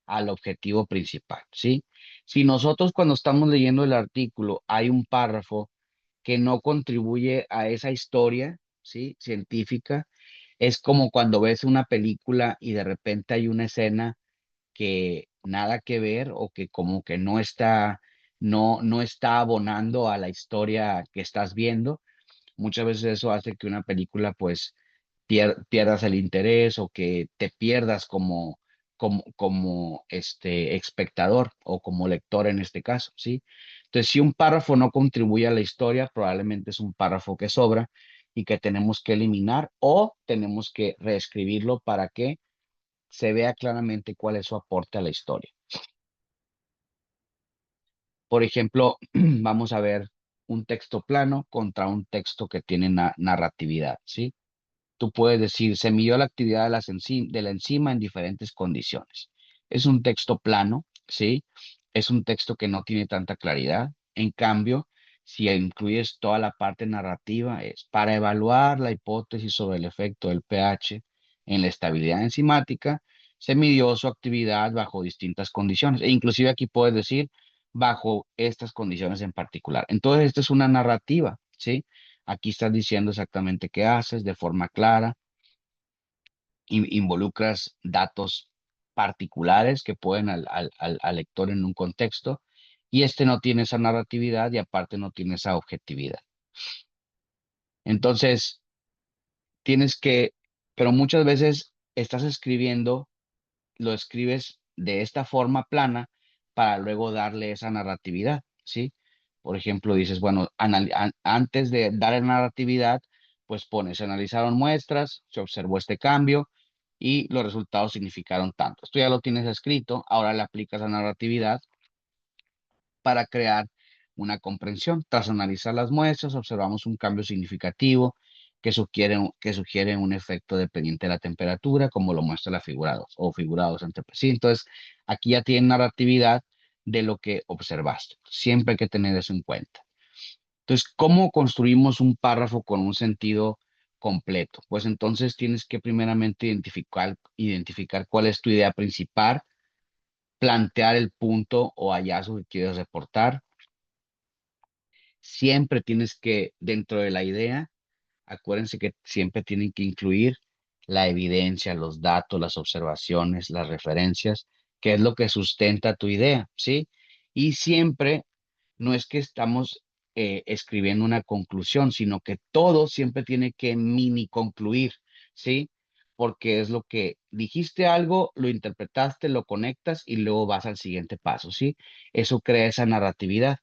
al objetivo principal? ¿Sí? Si nosotros cuando estamos leyendo el artículo hay un párrafo que no contribuye a esa historia, ¿sí? Científica, es como cuando ves una película y de repente hay una escena que nada que ver o que como que no está abonando a la historia que estás viendo. Muchas veces eso hace que una película pues pierdas el interés o que te pierdas como espectador o como lector en este caso, ¿sí? Entonces, si un párrafo no contribuye a la historia, probablemente es un párrafo que sobra y que tenemos que eliminar o tenemos que reescribirlo para que se vea claramente cuál es su aporte a la historia. Por ejemplo, vamos a ver un texto plano contra un texto que tiene narratividad, ¿sí? Tú puedes decir, se midió la actividad de la enzima en diferentes condiciones. Es un texto plano, ¿sí? Es un texto que no tiene tanta claridad. En cambio, si incluyes toda la parte narrativa, es para evaluar la hipótesis sobre el efecto del pH en la estabilidad enzimática, se midió su actividad bajo distintas condiciones. E inclusive aquí puedes decir, bajo estas condiciones en particular. Entonces, esta es una narrativa, ¿sí? Aquí estás diciendo exactamente qué haces de forma clara, involucras datos particulares que pueden al lector en un contexto y este no tiene esa narratividad y aparte no tiene esa objetividad. Entonces, tienes que, pero muchas veces estás escribiendo, lo escribes de esta forma plana para luego darle esa narratividad, ¿sí? Por ejemplo, dices, bueno, antes de dar la narratividad, pues pones, se analizaron muestras, se observó este cambio y los resultados significaron tanto. Esto ya lo tienes escrito, ahora le aplicas la narratividad para crear una comprensión. Tras analizar las muestras, observamos un cambio significativo que sugiere un efecto dependiente de la temperatura, como lo muestra la figura 2 o figura 2 entre sí. Entonces, aquí ya tiene narratividad de lo que observaste. Siempre hay que tener eso en cuenta. Entonces, ¿cómo construimos un párrafo con un sentido completo? Pues entonces tienes que primeramente identificar cuál es tu idea principal, plantear el punto o hallazgo que quieres reportar, Siempre tienes que, dentro de la idea, acuérdense que siempre tienen que incluir la evidencia, los datos, las observaciones, las referencias, que es lo que sustenta tu idea, ¿sí? Y siempre no es que estamos escribiendo una conclusión, sino que todo siempre tiene que mini concluir, ¿sí? Porque es lo que dijiste algo, lo interpretaste, lo conectas y luego vas al siguiente paso, ¿sí? Eso crea esa narratividad.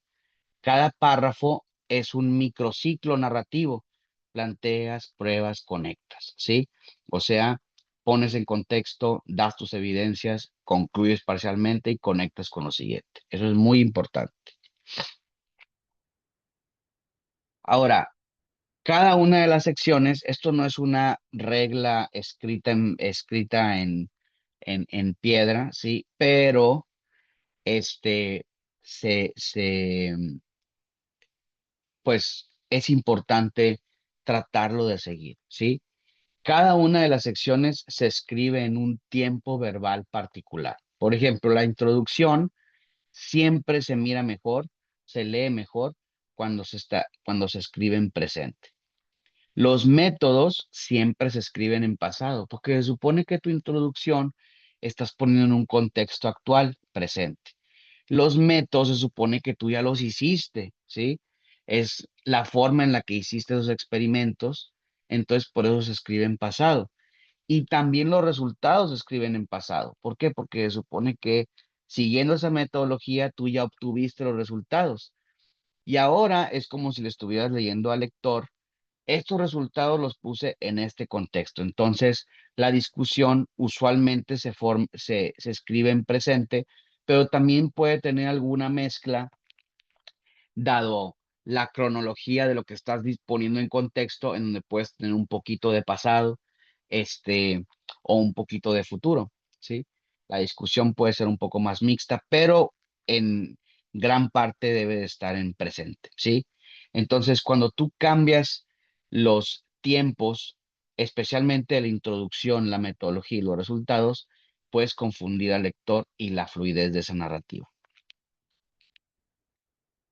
Cada párrafo es un microciclo narrativo. Planteas, pruebas, conectas, ¿sí? O sea, pones en contexto, das tus evidencias, concluyes parcialmente y conectas con lo siguiente. Eso es muy importante. Ahora, cada una de las secciones, esto no es una regla escrita en piedra, ¿sí? Pero este, se, pues es importante tratarlo de seguir, ¿sí? Cada una de las secciones se escribe en un tiempo verbal particular. Por ejemplo, la introducción siempre se mira mejor, se lee mejor cuando se escribe en presente. Los métodos siempre se escriben en pasado, porque se supone que tu introducción estás poniendo en un contexto actual, presente. Los métodos se supone que tú ya los hiciste, ¿sí? Es la forma en la que hiciste esos experimentos, entonces por eso se escribe en pasado. Y también los resultados se escriben en pasado. ¿Por qué? Porque se supone que siguiendo esa metodología tú ya obtuviste los resultados. Y ahora es como si le estuvieras leyendo al lector. Estos resultados los puse en este contexto. Entonces, la discusión usualmente se escribe en presente, pero también puede tener alguna mezcla dado la cronología de lo que estás disponiendo en contexto, en donde puedes tener un poquito de pasado, este, o un poquito de futuro, ¿sí? La discusión puede ser un poco más mixta, pero en gran parte debe de estar en presente, ¿sí? Entonces, cuando tú cambias los tiempos, especialmente la introducción, la metodología y los resultados, puedes confundir al lector y la fluidez de esa narrativa.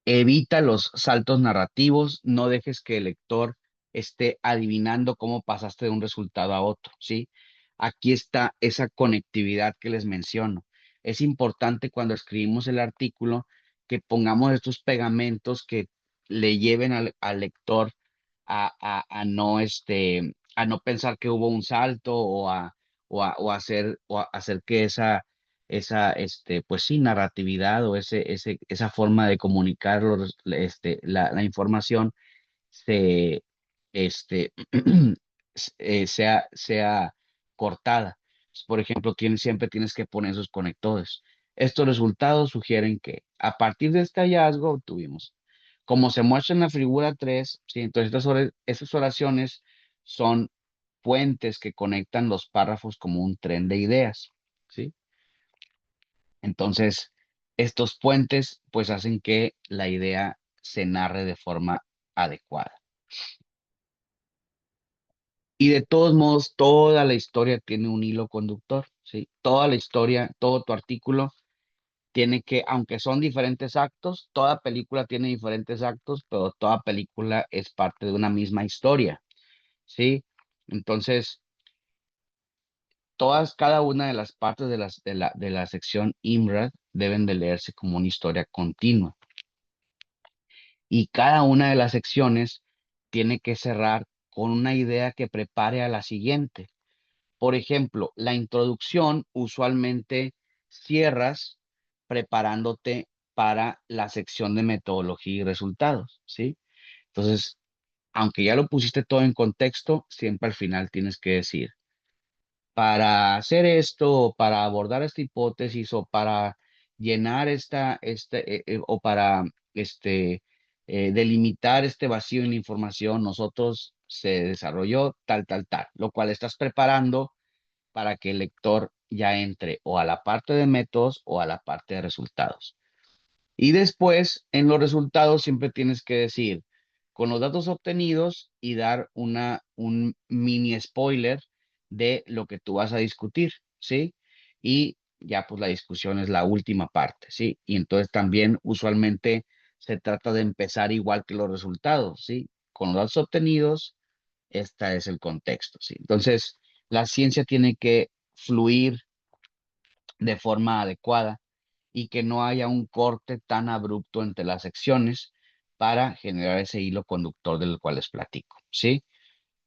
Evita los saltos narrativos, no dejes que el lector esté adivinando cómo pasaste de un resultado a otro, ¿sí? Aquí está esa conectividad que les menciono. Es importante cuando escribimos el artículo que pongamos estos pegamentos que le lleven al lector a no pensar que hubo un salto o a hacer que pues sí, narratividad o esa forma de comunicar la información se, este, sea cortada. Por ejemplo, siempre tienes que poner esos conectores. Estos resultados sugieren que a partir de este hallazgo obtuvimos, como se muestra en la figura 3, ¿sí? Entonces estas oraciones son puentes que conectan los párrafos como un tren de ideas, ¿sí? Entonces, estos puentes pues hacen que la idea se narre de forma adecuada. Y de todos modos, toda la historia tiene un hilo conductor, ¿sí? Toda la historia, todo tu artículo tiene que, aunque son diferentes actos, toda película tiene diferentes actos, pero toda película es parte de una misma historia, ¿sí? Entonces, cada una de las partes de la sección IMRAD deben de leerse como una historia continua. Y cada una de las secciones tiene que cerrar con una idea que prepare a la siguiente. Por ejemplo, la introducción usualmente cierras preparándote para la sección de metodología y resultados, ¿sí? Entonces, aunque ya lo pusiste todo en contexto, siempre al final tienes que decir, para hacer esto, para abordar esta hipótesis o para llenar o para delimitar este vacío en la información, nosotros se desarrolló tal, lo cual estás preparando para que el lector ya entre o a la parte de métodos o a la parte de resultados. Y después, en los resultados, siempre tienes que decir, con los datos obtenidos y dar un mini spoiler de lo que tú vas a discutir, ¿sí? Y ya pues la discusión es la última parte, ¿sí? Y entonces también usualmente se trata de empezar igual que los resultados, ¿sí? Con los datos obtenidos, este es el contexto, ¿sí? Entonces, la ciencia tiene que fluir de forma adecuada y que no haya un corte tan abrupto entre las secciones para generar ese hilo conductor del cual les platico, ¿sí?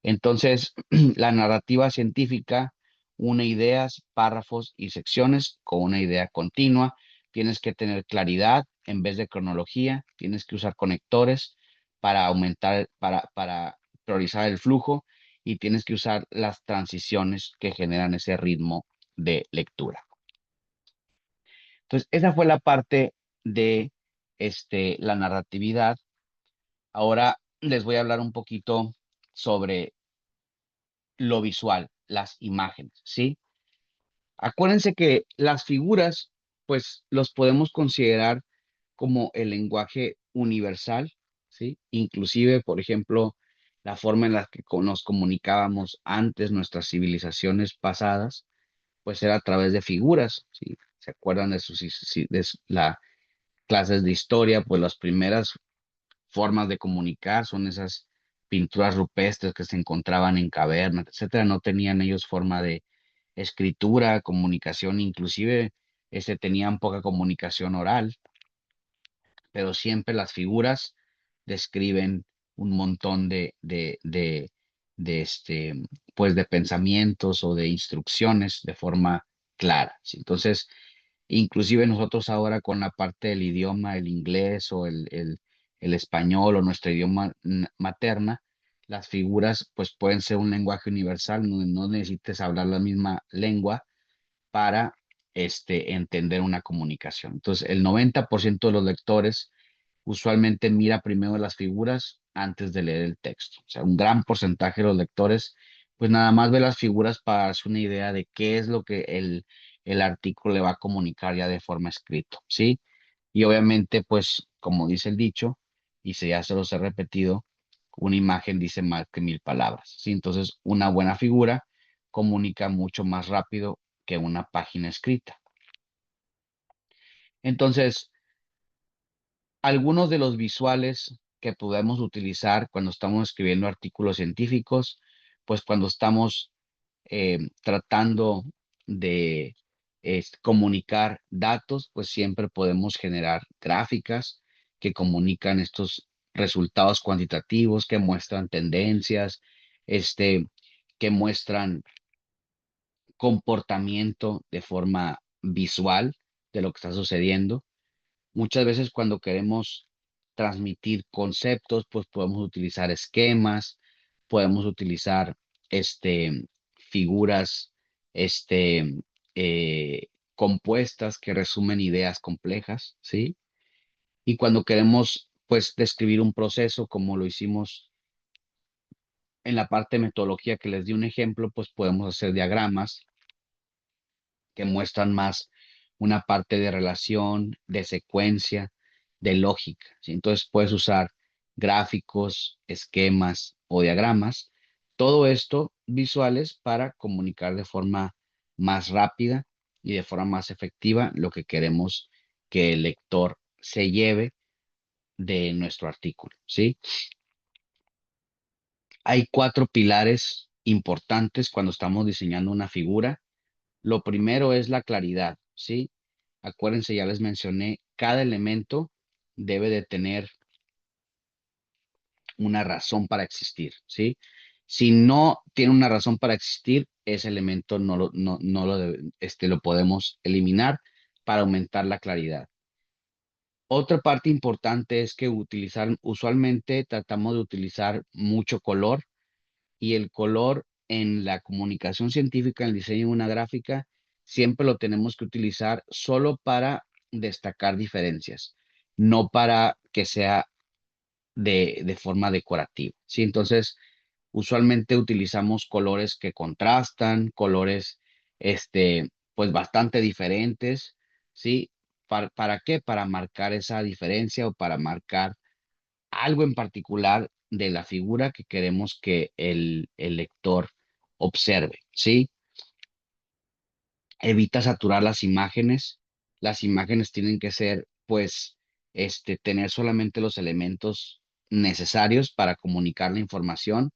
Entonces, la narrativa científica une ideas, párrafos y secciones con una idea continua. Tienes que tener claridad en vez de cronología. Tienes que usar conectores para aumentar, para priorizar el flujo y tienes que usar las transiciones que generan ese ritmo de lectura. Entonces, esa fue la parte de la narratividad. Ahora les voy a hablar un poquito sobre lo visual, las imágenes, ¿sí? Acuérdense que las figuras, pues los podemos considerar como el lenguaje universal, ¿sí? Inclusive, por ejemplo, la forma en la que nos comunicábamos antes, nuestras civilizaciones pasadas, pues era a través de figuras, ¿sí? ¿Se acuerdan de las clases de historia? Pues las primeras formas de comunicar son esas pinturas rupestres que se encontraban en cavernas, etcétera. No tenían ellos forma de escritura, comunicación, inclusive tenían poca comunicación oral, pero siempre las figuras describen un montón de, pues de pensamientos o de instrucciones de forma clara, ¿sí? Entonces, inclusive nosotros ahora con la parte del idioma, el inglés o el español o nuestro idioma materna, las figuras pues pueden ser un lenguaje universal, no necesites hablar la misma lengua para entender una comunicación. Entonces, el 90% de los lectores usualmente mira primero las figuras antes de leer el texto. O sea, un gran porcentaje de los lectores pues nada más ve las figuras para darse una idea de qué es lo que el artículo le va a comunicar ya de forma escrita, ¿sí? Y obviamente, pues, como dice el dicho, y ya se los he repetido, una imagen dice más que mil palabras, ¿sí? Entonces, una buena figura comunica mucho más rápido que una página escrita. Entonces, algunos de los visuales que podemos utilizar cuando estamos escribiendo artículos científicos, pues cuando estamos tratando de comunicar datos, pues siempre podemos generar gráficas que comunican estos resultados cuantitativos, que muestran tendencias, este, que muestran comportamiento de forma visual de lo que está sucediendo. Muchas veces cuando queremos transmitir conceptos, pues podemos utilizar esquemas, podemos utilizar figuras este, compuestas que resumen ideas complejas, ¿sí? Y cuando queremos, pues, describir un proceso como lo hicimos en la parte de metodología que les di un ejemplo, pues podemos hacer diagramas que muestran más una parte de relación, de secuencia, de lógica, ¿sí? Entonces puedes usar gráficos, esquemas o diagramas, todo esto visuales para comunicar de forma más rápida y de forma más efectiva lo que queremos que el lector se lleve de nuestro artículo, ¿sí? Hay 4 pilares importantes cuando estamos diseñando una figura. Lo primero es la claridad, ¿sí? Acuérdense, ya les mencioné, cada elemento debe de tener una razón para existir, ¿sí? Si no tiene una razón para existir, ese elemento lo podemos eliminar para aumentar la claridad. Otra parte importante es que usualmente tratamos de utilizar mucho color y el color en la comunicación científica, en el diseño de una gráfica, siempre lo tenemos que utilizar solo para destacar diferencias, no para que sea de forma decorativa, ¿sí? Entonces, usualmente utilizamos colores que contrastan, colores, pues bastante diferentes, ¿sí? ¿Para qué? Para marcar esa diferencia o para marcar algo en particular de la figura que queremos que el lector observe, ¿sí? Evita saturar las imágenes. Las imágenes tienen que ser, pues, tener solamente los elementos necesarios para comunicar la información.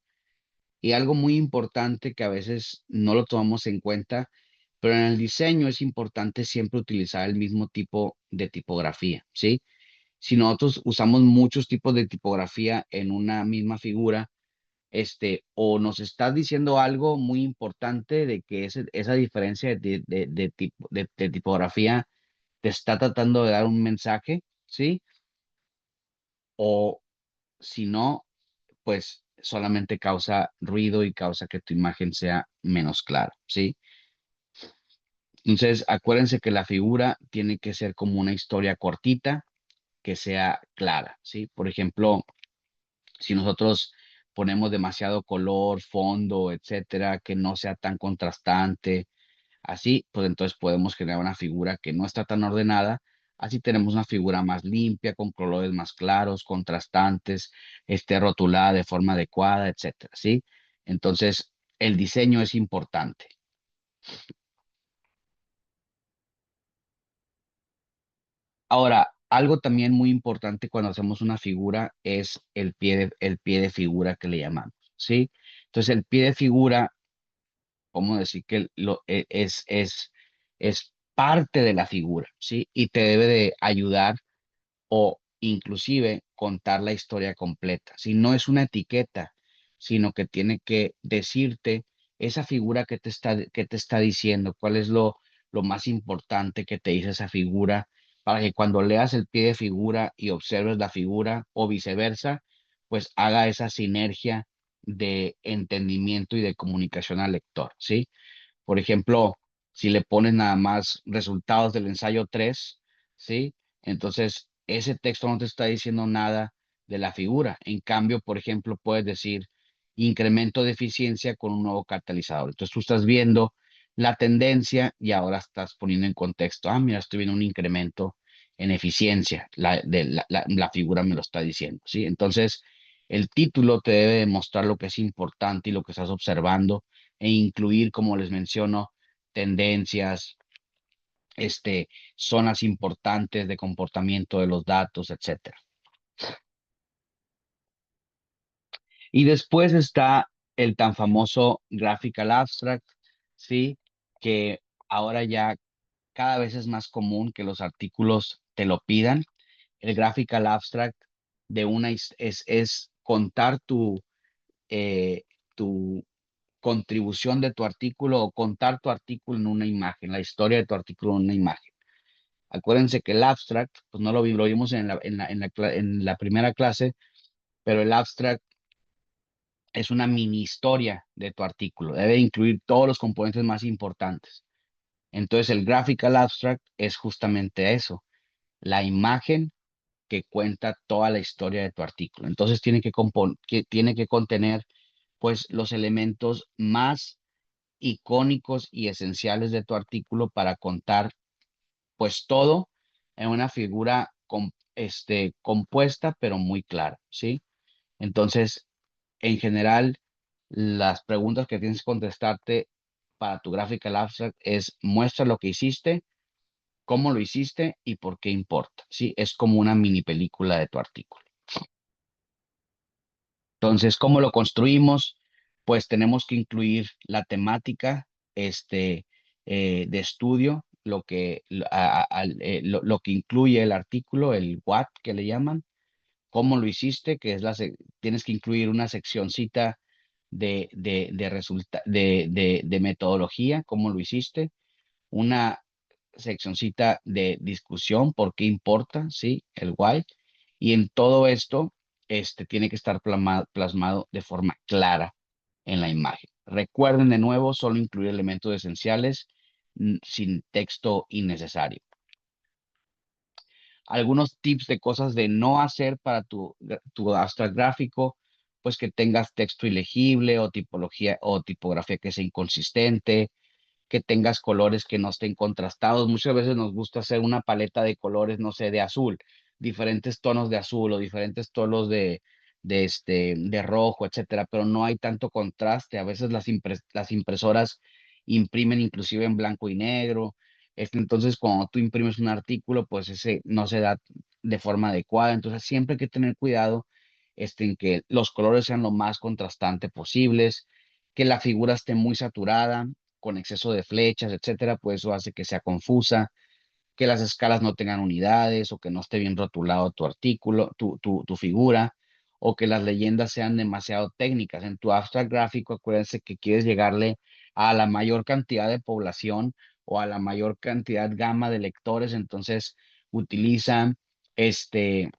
Y algo muy importante que a veces no lo tomamos en cuenta, pero en el diseño es importante siempre utilizar el mismo tipo de tipografía, ¿sí? Si nosotros usamos muchos tipos de tipografía en una misma figura, o nos estás diciendo algo muy importante de que esa diferencia de tipografía te está tratando de dar un mensaje, ¿sí? O si no, pues solamente causa ruido y causa que tu imagen sea menos clara, ¿sí? Entonces, acuérdense que la figura tiene que ser como una historia cortita que sea clara, ¿sí? Por ejemplo, si nosotros ponemos demasiado color, fondo, etcétera, que no sea tan contrastante, así, pues entonces podemos crear una figura que no está tan ordenada. Así tenemos una figura más limpia, con colores más claros, contrastantes, esté rotulada de forma adecuada, etcétera, ¿sí? Entonces, el diseño es importante. Ahora, algo también muy importante cuando hacemos una figura es el pie de figura que le llamamos, ¿sí? Entonces, el pie de figura, vamos a decir que es parte de la figura, ¿sí? Y te debe de ayudar o inclusive contar la historia completa. Si no es una etiqueta, sino que tiene que decirte esa figura que te está diciendo, cuál es lo más importante que te dice esa figura, para que cuando leas el pie de figura y observes la figura o viceversa, pues haga esa sinergia de entendimiento y de comunicación al lector, ¿sí? Por ejemplo, si le pones nada más resultados del ensayo 3, ¿sí? Entonces, ese texto no te está diciendo nada de la figura. En cambio, por ejemplo, puedes decir incremento de eficiencia con un nuevo catalizador. Entonces, tú estás viendo la tendencia y ahora estás poniendo en contexto, ah, mira, estoy viendo un incremento en eficiencia. La figura me lo está diciendo, ¿sí? Entonces, el título te debe demostrar lo que es importante y lo que estás observando e incluir, como les menciono, tendencias, zonas importantes de comportamiento de los datos, etcétera. Y después está el tan famoso Graphical Abstract, ¿sí? Que ahora ya cada vez es más común que los artículos te lo pidan. El Graphical Abstract es contar eh, tu contribución de tu artículo o contar tu artículo en una imagen, la historia de tu artículo en una imagen. Acuérdense que el abstract, pues no lo vimos en la primera clase, pero el abstract es una mini historia de tu artículo. Debe incluir todos los componentes más importantes. Entonces, el graphical abstract es justamente eso, la imagen que cuenta toda la historia de tu artículo. Entonces, tiene que contener, pues, los elementos más icónicos y esenciales de tu artículo para contar pues todo en una figura compuesta pero muy clara, ¿sí? Entonces, en general, las preguntas que tienes que contestarte para tu Graphical Abstract es muestra lo que hiciste, cómo lo hiciste y por qué importa, ¿sí? Es como una mini película de tu artículo. Entonces, ¿cómo lo construimos? Pues tenemos que incluir la temática de estudio, lo que incluye el artículo, el what que le llaman, cómo lo hiciste, que es tienes que incluir una seccioncita de metodología, cómo lo hiciste, una seccioncita de discusión, por qué importa, ¿sí? El why. Y en todo esto, tiene que estar plasmado de forma clara en la imagen. Recuerden de nuevo, solo incluir elementos esenciales sin texto innecesario. Algunos tips de cosas de no hacer para tu abstract gráfico, pues que tengas texto ilegible o tipología o tipografía que sea inconsistente, que tengas colores que no estén contrastados. Muchas veces nos gusta hacer una paleta de colores, no sé, de azul, diferentes tonos de azul o diferentes tonos de rojo, etcétera, pero no hay tanto contraste. A veces las impresoras imprimen inclusive en blanco y negro. Entonces, cuando tú imprimes un artículo, pues ese no se da de forma adecuada. Entonces, siempre hay que tener cuidado en que los colores sean lo más contrastante posibles, que la figura esté muy saturada, con exceso de flechas, etcétera, pues eso hace que sea confusa, que las escalas no tengan unidades o que no esté bien rotulado tu artículo, tu figura, o que las leyendas sean demasiado técnicas. En tu abstract gráfico, acuérdense que quieres llegarle a la mayor cantidad de población o a la mayor cantidad gama de lectores, entonces utiliza este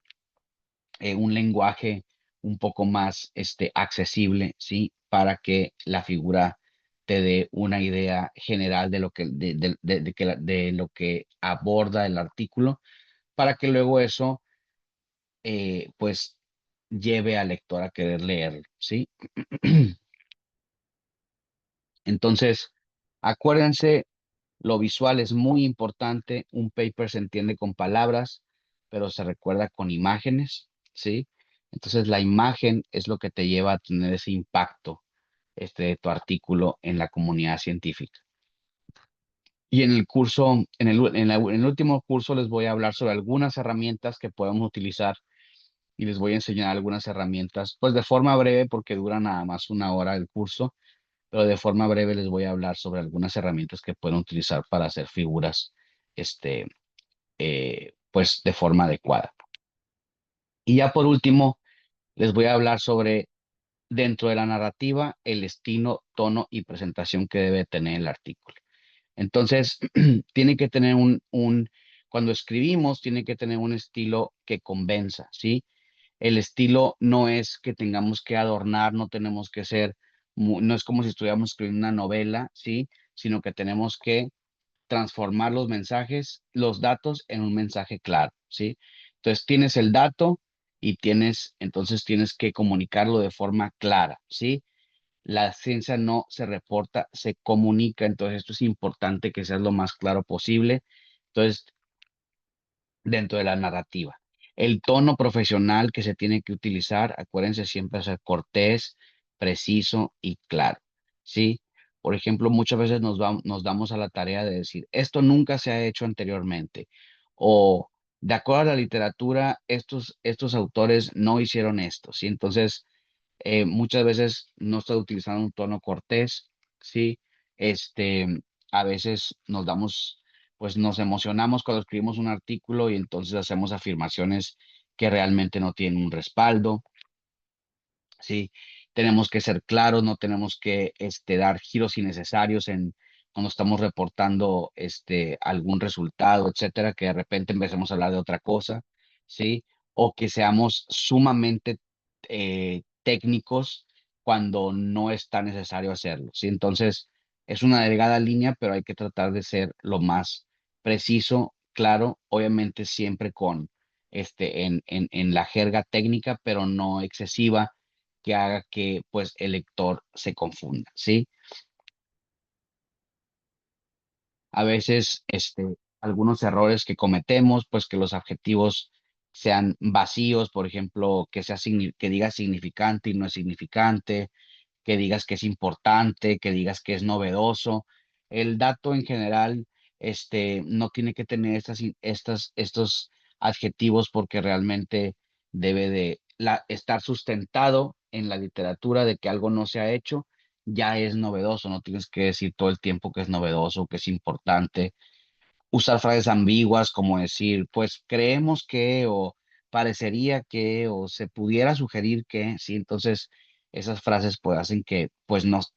un lenguaje un poco más accesible, ¿sí? Para que la figura te dé una idea general de lo que, de lo que aborda el artículo, para que luego eso, pues, lleve al lector a querer leerlo, ¿sí? Entonces, acuérdense, lo visual es muy importante. Un paper se entiende con palabras, pero se recuerda con imágenes, ¿sí? Entonces, la imagen es lo que te lleva a tener ese impacto, de tu artículo en la comunidad científica. Y en el curso, en el último curso les voy a hablar sobre algunas herramientas que podemos utilizar y les voy a enseñar algunas herramientas, pues de forma breve porque dura nada más una hora el curso, pero de forma breve les voy a hablar sobre algunas herramientas que pueden utilizar para hacer figuras, este, pues de forma adecuada. Y ya por último, les voy a hablar sobre, dentro de la narrativa, el estilo, tono y presentación que debe tener el artículo. Entonces, tiene que tener cuando escribimos, tiene que tener un estilo que convenza, ¿sí? El estilo no es que tengamos que adornar, no tenemos que ser, no es como si estuviéramos escribiendo una novela, ¿sí? Sino que tenemos que transformar los mensajes, los datos en un mensaje claro, ¿sí? Entonces tienes el dato y entonces tienes que comunicarlo de forma clara, ¿sí? La ciencia no se reporta, se comunica, entonces esto es importante que sea lo más claro posible. Entonces, dentro de la narrativa. El tono profesional que se tiene que utilizar, acuérdense siempre ser cortés, preciso y claro, ¿sí? Por ejemplo, muchas veces nos damos a la tarea de decir, esto nunca se ha hecho anteriormente, o de acuerdo a la literatura, estos autores no hicieron esto, ¿sí? Entonces, muchas veces no estoy utilizando un tono cortés, ¿sí? Este, a veces pues nos emocionamos cuando escribimos un artículo y entonces hacemos afirmaciones que realmente no tienen un respaldo, ¿sí? Tenemos que ser claros, no tenemos que dar giros innecesarios cuando estamos reportando algún resultado, etcétera, que de repente empecemos a hablar de otra cosa, ¿sí? O que seamos sumamente técnicos cuando no está necesario hacerlo, ¿sí? Entonces, es una delgada línea, pero hay que tratar de ser lo más preciso, claro, obviamente siempre en la jerga técnica, pero no excesiva que haga que pues el lector se confunda, ¿sí? A veces, algunos errores que cometemos, pues que los adjetivos sean vacíos, por ejemplo, que diga significante y no es significante, que digas que es importante, que digas que es novedoso. El dato en general, no tiene que tener estos adjetivos porque realmente debe estar sustentado en la literatura de que algo no se ha hecho, ya es novedoso, no tienes que decir todo el tiempo que es novedoso, que es importante. Usar frases ambiguas como decir, pues creemos que, o parecería que, o se pudiera sugerir que, sí, entonces esas frases pues hacen que pues nos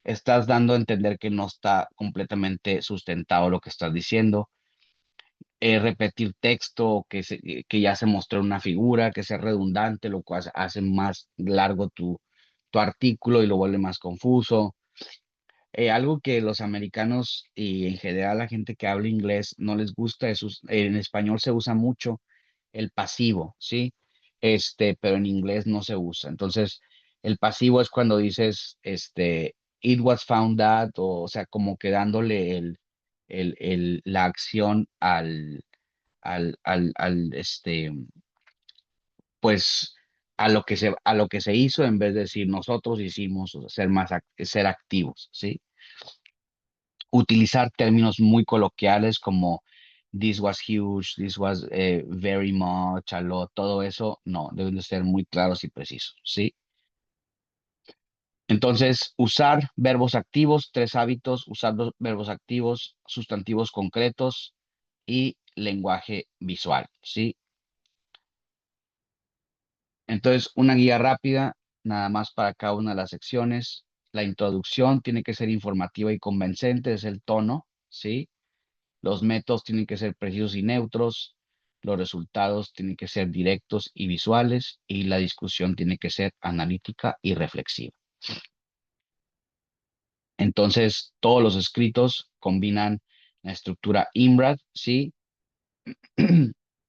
estás dando a entender que no está completamente sustentado lo que estás diciendo. Repetir texto que ya se mostró en una figura, que sea redundante, lo cual hace más largo tu artículo y lo vuelve más confuso. Algo que los americanos y en general la gente que habla inglés no les gusta en español se usa mucho el pasivo, ¿sí? Pero en inglés no se usa. Entonces, el pasivo es cuando dices, it was found that, o sea, como que dándole la acción al pues, a lo que se hizo en vez de decir nosotros hicimos, o sea, ser activos, ¿sí? utilizar términos muy coloquiales como this was huge, this was very much, a lot, todo eso, no, deben de ser muy claros y precisos, ¿sí? Entonces, usar verbos activos, tres hábitos, usar verbos activos, sustantivos concretos y lenguaje visual, ¿sí? Entonces, una guía rápida, nada más para cada una de las secciones. La introducción tiene que ser informativa y convincente, es el tono, ¿sí? Los métodos tienen que ser precisos y neutros. Los resultados tienen que ser directos y visuales. Y la discusión tiene que ser analítica y reflexiva. Entonces, todos los escritos combinan la estructura INRAD, ¿sí?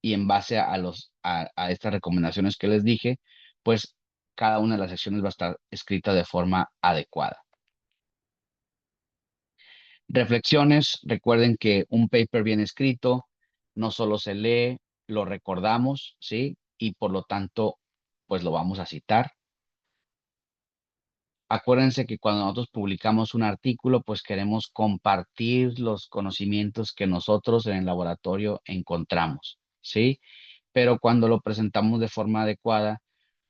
Y en base a estas recomendaciones que les dije, pues cada una de las secciones va a estar escrita de forma adecuada. Reflexiones, recuerden que un paper bien escrito no solo se lee, lo recordamos, ¿sí? Y por lo tanto, pues lo vamos a citar. Acuérdense que cuando nosotros publicamos un artículo, pues queremos compartir los conocimientos que nosotros en el laboratorio encontramos, ¿sí? Pero cuando lo presentamos de forma adecuada,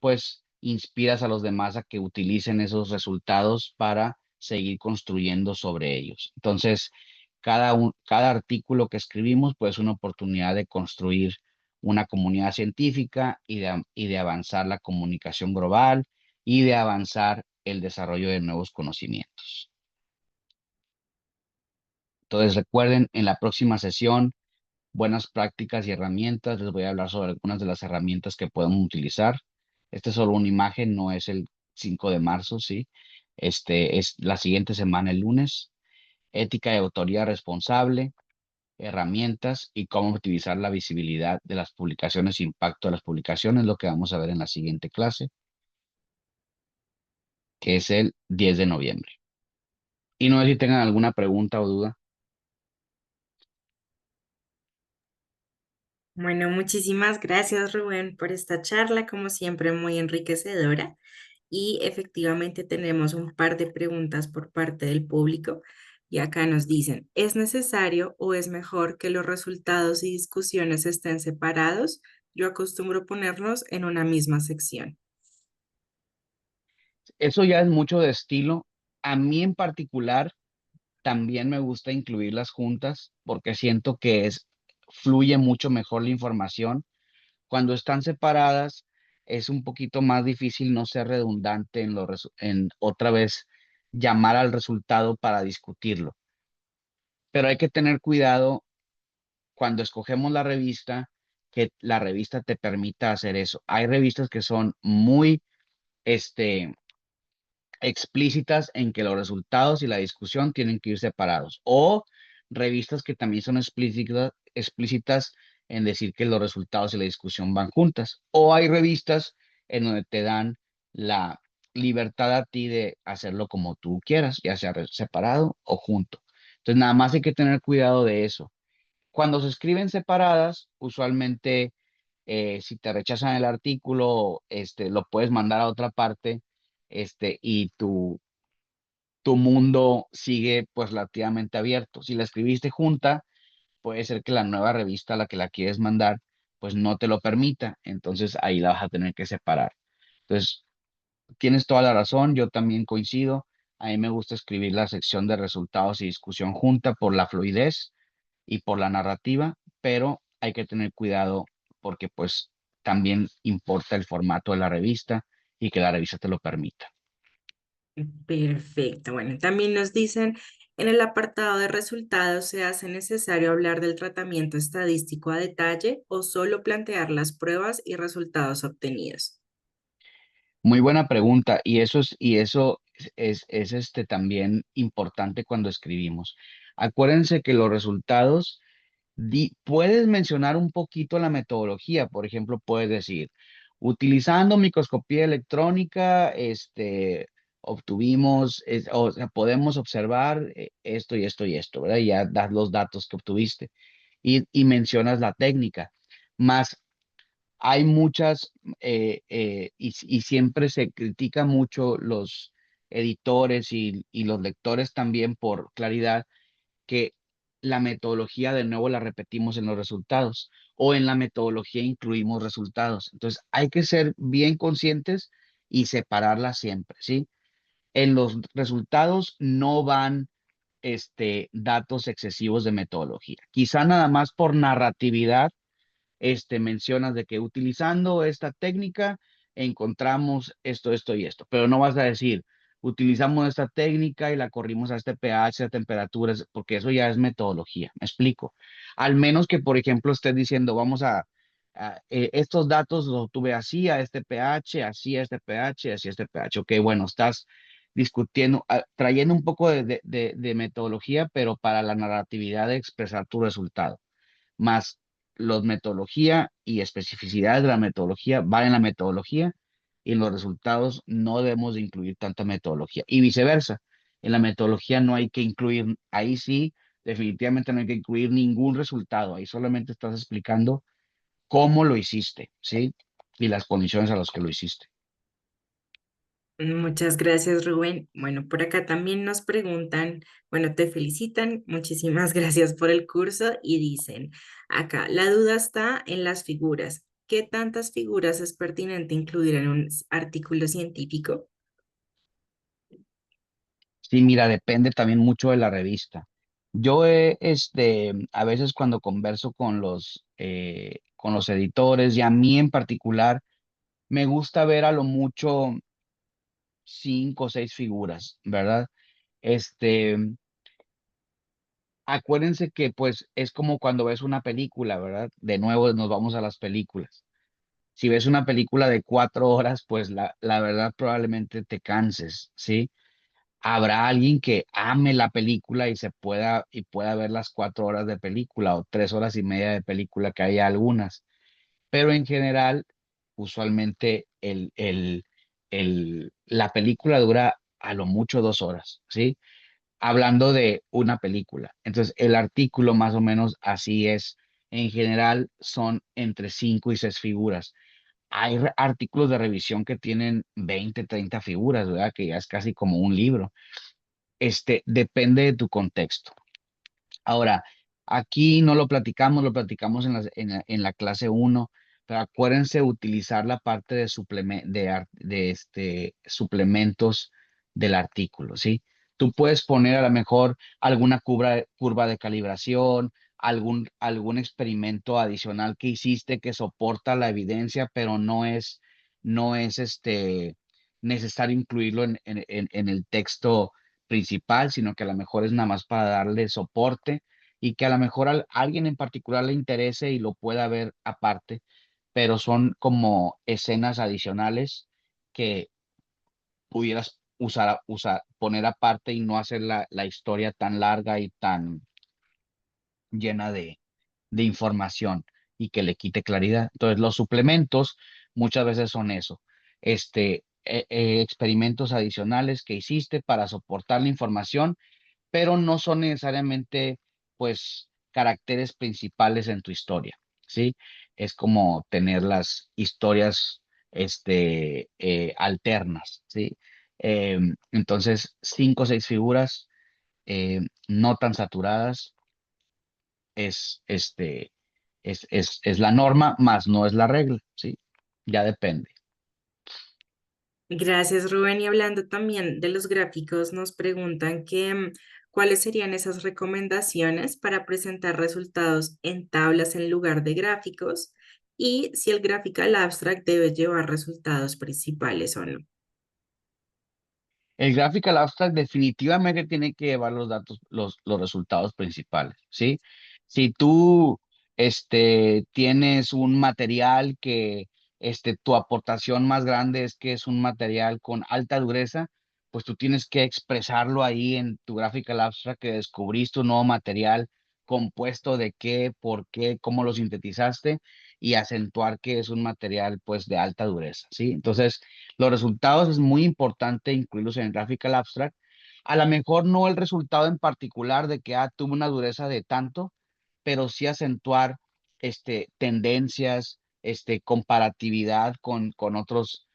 pues inspiras a los demás a que utilicen esos resultados para seguir construyendo sobre ellos. Entonces, cada artículo que escribimos, pues es una oportunidad de construir una comunidad científica y de avanzar la comunicación global y de avanzar el desarrollo de nuevos conocimientos. Entonces, recuerden, en la próxima sesión, buenas prácticas y herramientas, les voy a hablar sobre algunas de las herramientas que podemos utilizar. Esta es solo una imagen, no es el 5 de marzo, ¿sí? Es la siguiente semana, el lunes. Ética y autoría responsable, herramientas y cómo utilizar la visibilidad de las publicaciones, impacto de las publicaciones, lo que vamos a ver en la siguiente clase, que es el 10 de noviembre. Y no sé si tengan alguna pregunta o duda. Bueno, muchísimas gracias, Rubén, por esta charla, como siempre, muy enriquecedora. Y efectivamente tenemos un par de preguntas por parte del público. Y acá nos dicen, ¿es necesario o es mejor que los resultados y discusiones estén separados? Yo acostumbro ponerlos en una misma sección. Eso ya es mucho de estilo. A mí en particular también me gusta incluirlas juntas porque siento que fluye mucho mejor la información. Cuando están separadas es un poquito más difícil no ser redundante en otra vez llamar al resultado para discutirlo. Pero hay que tener cuidado cuando escogemos la revista, que la revista te permita hacer eso. Hay revistas que son muy, este, explícitas en que los resultados y la discusión tienen que ir separados. O revistas que también son explícitas en decir que los resultados y la discusión van juntas. O hay revistas en donde te dan la libertad a ti de hacerlo como tú quieras, ya sea separado o junto. Entonces, nada más hay que tener cuidado de eso. Cuando se escriben separadas, usualmente si te rechazan el artículo, lo puedes mandar a otra parte, y tu mundo sigue pues relativamente abierto. Si la escribiste junta, puede ser que la nueva revista a la que la quieres mandar, pues no te lo permita. Entonces ahí la vas a tener que separar. Entonces, tienes toda la razón, yo también coincido. A mí me gusta escribir la sección de resultados y discusión junta por la fluidez y por la narrativa, pero hay que tener cuidado porque pues también importa el formato de la revista y que la revista te lo permita. Perfecto. Bueno, también nos dicen, en el apartado de resultados, ¿se hace necesario hablar del tratamiento estadístico a detalle o solo plantear las pruebas y resultados obtenidos? Muy buena pregunta y eso es también importante cuando escribimos. Acuérdense que los resultados puedes mencionar un poquito la metodología, por ejemplo, puedes decir, utilizando microscopía electrónica, obtuvimos, o sea, podemos observar esto y esto y esto, ¿verdad? Y ya das los datos que obtuviste y mencionas la técnica. Más hay muchas, y siempre se critica mucho los editores y los lectores también por claridad que la metodología de nuevo la repetimos en los resultados o en la metodología incluimos resultados. Entonces hay que ser bien conscientes y separarlas siempre, ¿sí? En los resultados no van datos excesivos de metodología. Quizá nada más por narratividad mencionas de que utilizando esta técnica encontramos esto, esto y esto, pero no vas a decir, utilizamos esta técnica y la corrimos a este pH, a temperaturas, porque eso ya es metodología, me explico. Al menos que, por ejemplo, estés diciendo, estos datos los obtuve así, a este pH, así a este pH, así a este pH. Ok, bueno, estás discutiendo, trayendo un poco de metodología, pero para la narratividad de expresar tu resultado más los metodología y especificidades de la metodología van en la metodología y en los resultados no debemos de incluir tanta metodología y viceversa. En la metodología no hay que incluir, ahí sí, definitivamente no hay que incluir ningún resultado, ahí solamente estás explicando cómo lo hiciste, ¿sí? Y las condiciones a las que lo hiciste. Muchas gracias, Rubén. Bueno, por acá también nos preguntan, bueno, te felicitan, muchísimas gracias por el curso y dicen, acá, la duda está en las figuras. ¿Qué tantas figuras es pertinente incluir en un artículo científico? Sí, mira, depende también mucho de la revista. A veces cuando converso con los editores y a mí en particular, me gusta ver a lo mucho 5 o 6 figuras, ¿verdad? Este, Acuérdense que pues es como cuando ves una película, ¿verdad? De nuevo nos vamos a las películas. Si ves una película de 4 horas, pues la verdad probablemente te canses, ¿sí? Habrá alguien que ame la película y pueda ver las 4 horas de película o 3 horas y media de película, que hay algunas. Pero en general, usualmente la película dura a lo mucho 2 horas, ¿sí? Hablando de una película. Entonces, el artículo más o menos así es. En general, son entre 5 y 6 figuras. Hay artículos de revisión que tienen 20, 30 figuras, ¿verdad? Que ya es casi como un libro. Depende de tu contexto. Ahora, aquí no lo platicamos en la clase uno, pero acuérdense utilizar la parte de, suplementos del artículo, ¿sí? Tú puedes poner a lo mejor alguna curva de calibración, algún experimento adicional que hiciste que soporta la evidencia, pero no es necesario incluirlo en el texto principal, sino que a lo mejor es nada más para darle soporte y que a lo mejor a alguien en particular le interese y lo pueda ver aparte, pero son como escenas adicionales que pudieras poner aparte y no hacer la historia tan larga y tan llena de información y que le quite claridad. Entonces, los suplementos muchas veces son eso, experimentos adicionales que hiciste para soportar la información, pero no son necesariamente, pues, caracteres principales en tu historia, ¿sí? Es como tener las historias, alternas, ¿sí? Entonces, 5 o 6 figuras, no tan saturadas, es, este, es la norma, más no es la regla, ¿sí? Ya depende. Gracias, Rubén. Y hablando también de los gráficos, nos preguntan cuáles serían esas recomendaciones para presentar resultados en tablas en lugar de gráficos y si el Graphical Abstract debe llevar resultados principales o no. El Graphical Abstract definitivamente tiene que llevar los datos, los resultados principales, ¿sí? Si tú, tienes un material que, tu aportación más grande es que es un material con alta dureza, pues tú tienes que expresarlo ahí en tu Graphical Abstract que descubriste un nuevo material compuesto de qué, por qué, cómo lo sintetizaste y acentuar que es un material, pues, de alta dureza, ¿sí? Entonces, los resultados es muy importante incluirlos en el Graphical Abstract. A lo mejor no el resultado en particular de que tuvo una dureza de tanto, pero sí acentuar tendencias, comparatividad con otros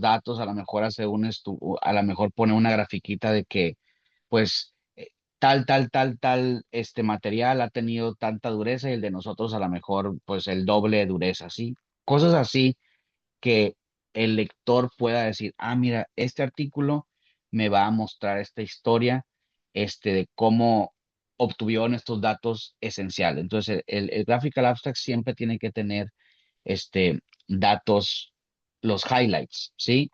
datos. A lo mejor a lo mejor pone una grafiquita de que, pues, tal material ha tenido tanta dureza y el de nosotros a lo mejor pues el doble de dureza, ¿sí? Cosas así que el lector pueda decir, ah, mira, este artículo me va a mostrar esta historia, de cómo obtuvieron estos datos esenciales. Entonces, el Graphical Abstract siempre tiene que tener, datos, los highlights, ¿sí?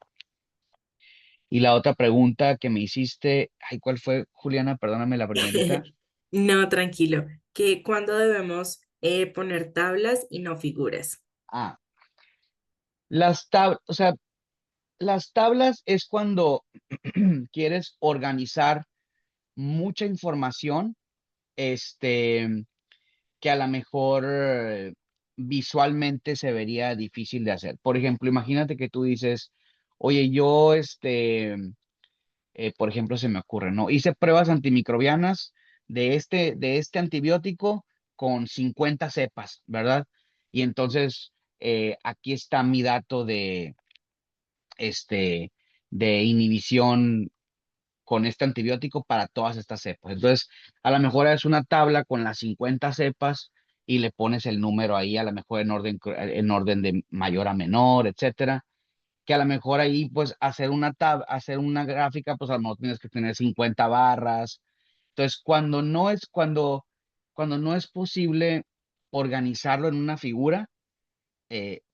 Y la otra pregunta que me hiciste, ay, ¿cuál fue, Juliana? Perdóname la primerita. No, tranquilo, que cuando debemos poner tablas y no figuras. Ah, o sea, las tablas es cuando quieres organizar mucha información, este, que a lo mejor visualmente se vería difícil de hacer. Por ejemplo, imagínate que tú dices, oye, yo, por ejemplo, se me ocurre, ¿no? Hice pruebas antimicrobianas de este antibiótico con 50 cepas, ¿verdad? Y entonces, aquí está mi dato este, de inhibición con este antibiótico para todas estas cepas. Entonces, a lo mejor es una tabla con las 50 cepas y le pones el número ahí, a lo mejor en orden de mayor a menor, etcétera. Que a lo mejor ahí, pues, hacer una gráfica, pues a lo mejor tienes que tener 50 barras. Entonces, cuando no es posible organizarlo en una figura,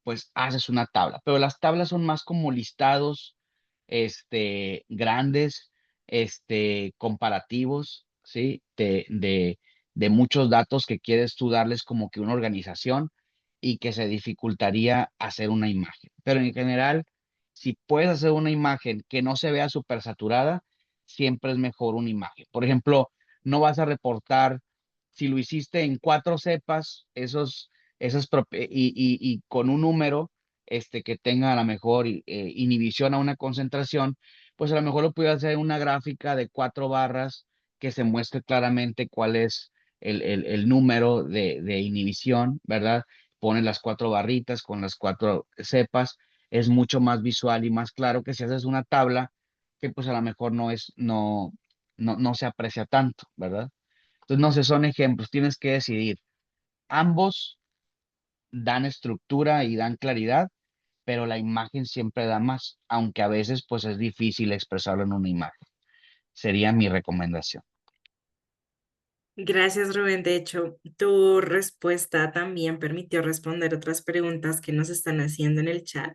pues haces una tabla. Pero las tablas son más como listados, grandes, comparativos, ¿sí? De muchos datos que quieres tú darles como que una organización y que se dificultaría hacer una imagen. Pero en general, si puedes hacer una imagen que no se vea súper saturada, siempre es mejor una imagen. Por ejemplo, no vas a reportar si lo hiciste en 4 cepas, y con un número, que tenga a lo mejor inhibición a una concentración, pues a lo mejor lo puedes hacer en una gráfica de 4 barras que se muestre claramente cuál es el número de inhibición, ¿verdad? Pones las 4 barritas con las 4 cepas, es mucho más visual y más claro que si haces una tabla que pues a lo mejor no se aprecia tanto, ¿verdad? Entonces, no sé, son ejemplos, tienes que decidir. Ambos dan estructura y dan claridad, pero la imagen siempre da más, aunque a veces pues es difícil expresarlo en una imagen. Sería mi recomendación. Gracias, Rubén. De hecho, tu respuesta también permitió responder otras preguntas que nos están haciendo en el chat.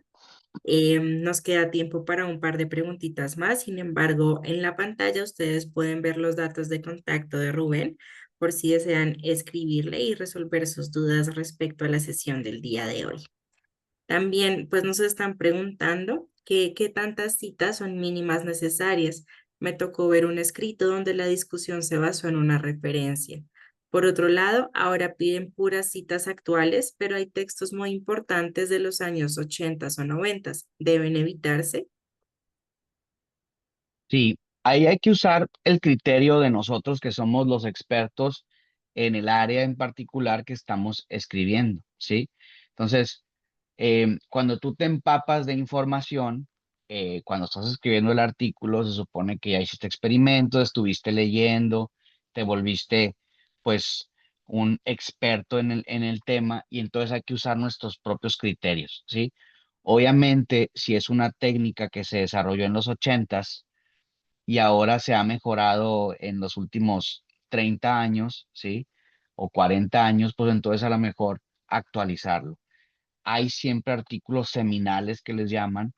Nos queda tiempo para un par de preguntitas más. Sin embargo, en la pantalla ustedes pueden ver los datos de contacto de Rubén por si desean escribirle y resolver sus dudas respecto a la sesión del día de hoy. También, pues nos están preguntando qué tantas citas son mínimas necesarias. Me tocó ver un escrito donde la discusión se basó en una referencia. Por otro lado, ahora piden puras citas actuales, pero hay textos muy importantes de los años 80 o 90. ¿Deben evitarse? Sí, ahí hay que usar el criterio de nosotros que somos los expertos en el área en particular que estamos escribiendo, ¿sí? Entonces, cuando tú te empapas de información, cuando estás escribiendo el artículo, se supone que ya hiciste experimentos, estuviste leyendo, te volviste, pues, un experto en el tema y entonces hay que usar nuestros propios criterios, ¿sí? Obviamente, si es una técnica que se desarrolló en los 80s y ahora se ha mejorado en los últimos 30 años, ¿sí? O 40 años, pues entonces a lo mejor actualizarlo. Hay siempre artículos seminales que les llaman,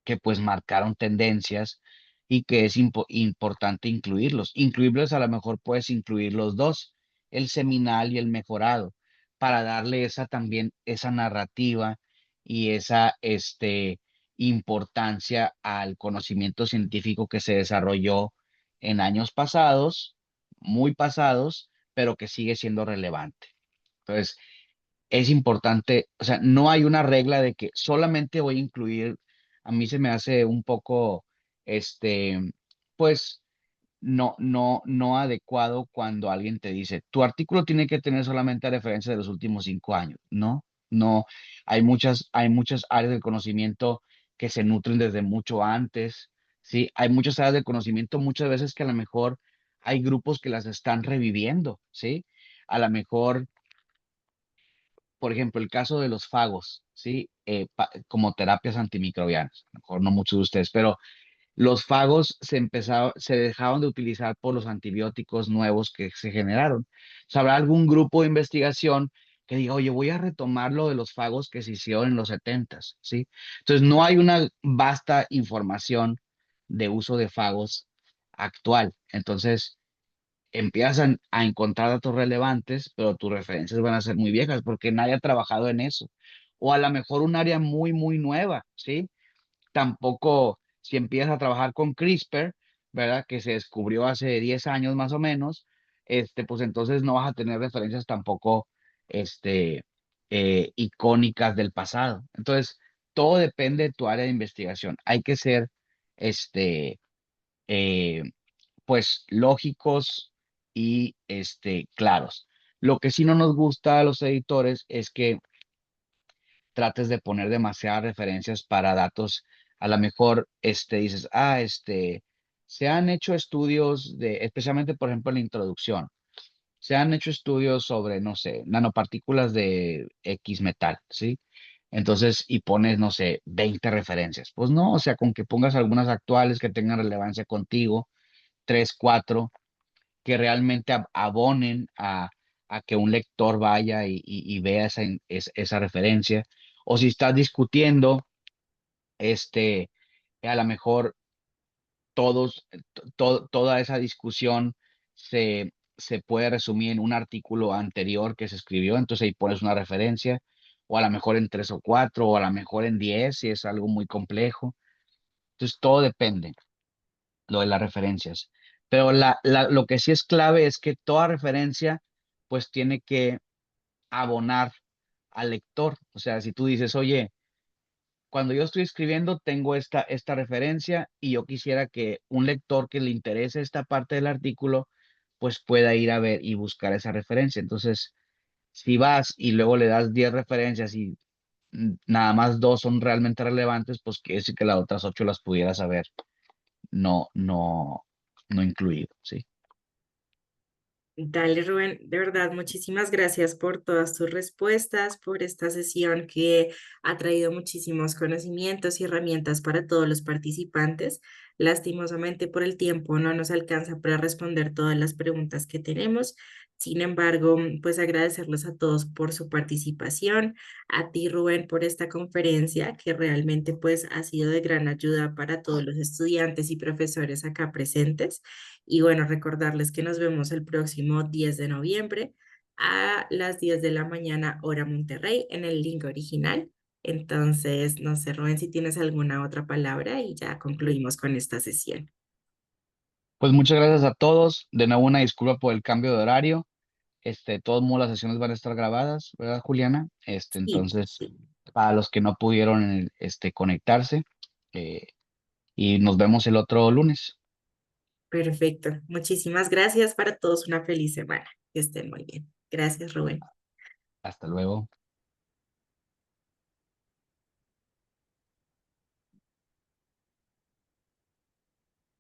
que pues marcaron tendencias y que es importante incluirlos. Incluirlos a lo mejor puedes incluir los dos, el seminal y el mejorado, para darle esa también, esa narrativa y esa importancia al conocimiento científico que se desarrolló en años pasados, muy pasados, pero que sigue siendo relevante. Entonces, es importante, o sea, no hay una regla de que solamente voy a incluir, a mí se me hace un poco, este, pues, no adecuado cuando alguien te dice, tu artículo tiene que tener solamente referencias de los últimos 5 años, ¿no? No, hay muchas áreas del conocimiento que se nutren desde mucho antes, ¿sí? Hay muchas áreas del conocimiento muchas veces que a lo mejor hay grupos que las están reviviendo, ¿sí? A lo mejor, por ejemplo, el caso de los fagos, ¿sí? Como terapias antimicrobianas, a lo mejor no muchos de ustedes, pero los fagos se dejaron de utilizar por los antibióticos nuevos que se generaron. ¿Habrá algún grupo de investigación que diga, oye, voy a retomar lo de los fagos que se hicieron en los setentas, ¿sí? Entonces, no hay una vasta información de uso de fagos actual. Entonces, empiezan a encontrar datos relevantes, pero tus referencias van a ser muy viejas porque nadie ha trabajado en eso. O a lo mejor un área muy, muy nueva, ¿sí? Tampoco, si empiezas a trabajar con CRISPR, ¿verdad? Que se descubrió hace 10 años más o menos, pues entonces no vas a tener referencias tampoco, este, icónicas del pasado. Entonces, todo depende de tu área de investigación. Hay que ser, este, eh, pues, lógicos y, claros. Lo que sí no nos gusta a los editores es que trates de poner demasiadas referencias para datos. A lo mejor dices, se han hecho estudios especialmente por ejemplo en la introducción, se han hecho estudios sobre, no sé, nanopartículas de X metal, ¿sí? Entonces, y pones, no sé, 20 referencias. Pues no, o sea, con que pongas algunas actuales que tengan relevancia contigo, 3 4 que realmente abonen a que un lector vaya y vea esa referencia. O si estás discutiendo, este, a lo mejor toda esa discusión se puede resumir en un artículo anterior que se escribió, entonces ahí pones una referencia, o a lo mejor en 3 o 4, o a lo mejor en 10 si es algo muy complejo. Entonces todo depende, lo de las referencias. Pero lo que sí es clave es que toda referencia pues tiene que abonar al lector. O sea, si tú dices, oye, cuando yo estoy escribiendo tengo esta referencia y yo quisiera que un lector que le interese esta parte del artículo pues pueda ir a ver y buscar esa referencia. Entonces, si vas y luego le das 10 referencias y nada más dos son realmente relevantes, pues quiere decir que las otras 8 las pudieras haber no, no, no incluido, ¿sí? Dale, Rubén, de verdad, muchísimas gracias por todas tus respuestas, por esta sesión que ha traído muchísimos conocimientos y herramientas para todos los participantes. Lastimosamente, por el tiempo no nos alcanza para responder todas las preguntas que tenemos. Sin embargo, pues agradecerlos a todos por su participación, a ti, Rubén, por esta conferencia que realmente pues ha sido de gran ayuda para todos los estudiantes y profesores acá presentes. Y bueno, recordarles que nos vemos el próximo 10 de noviembre a las 10 de la mañana, hora Monterrey, en el link original. Entonces, no sé, Rubén, si tienes alguna otra palabra y ya concluimos con esta sesión. Pues muchas gracias a todos. De nuevo una disculpa por el cambio de horario. De todos modos, las sesiones van a estar grabadas, ¿verdad, Juliana? Sí, Entonces, sí, para los que no pudieron, conectarse, y nos vemos el otro lunes. perfecto. Muchísimas gracias para todos. Una feliz semana. Que estén muy bien. Gracias, Rubén. Hasta luego.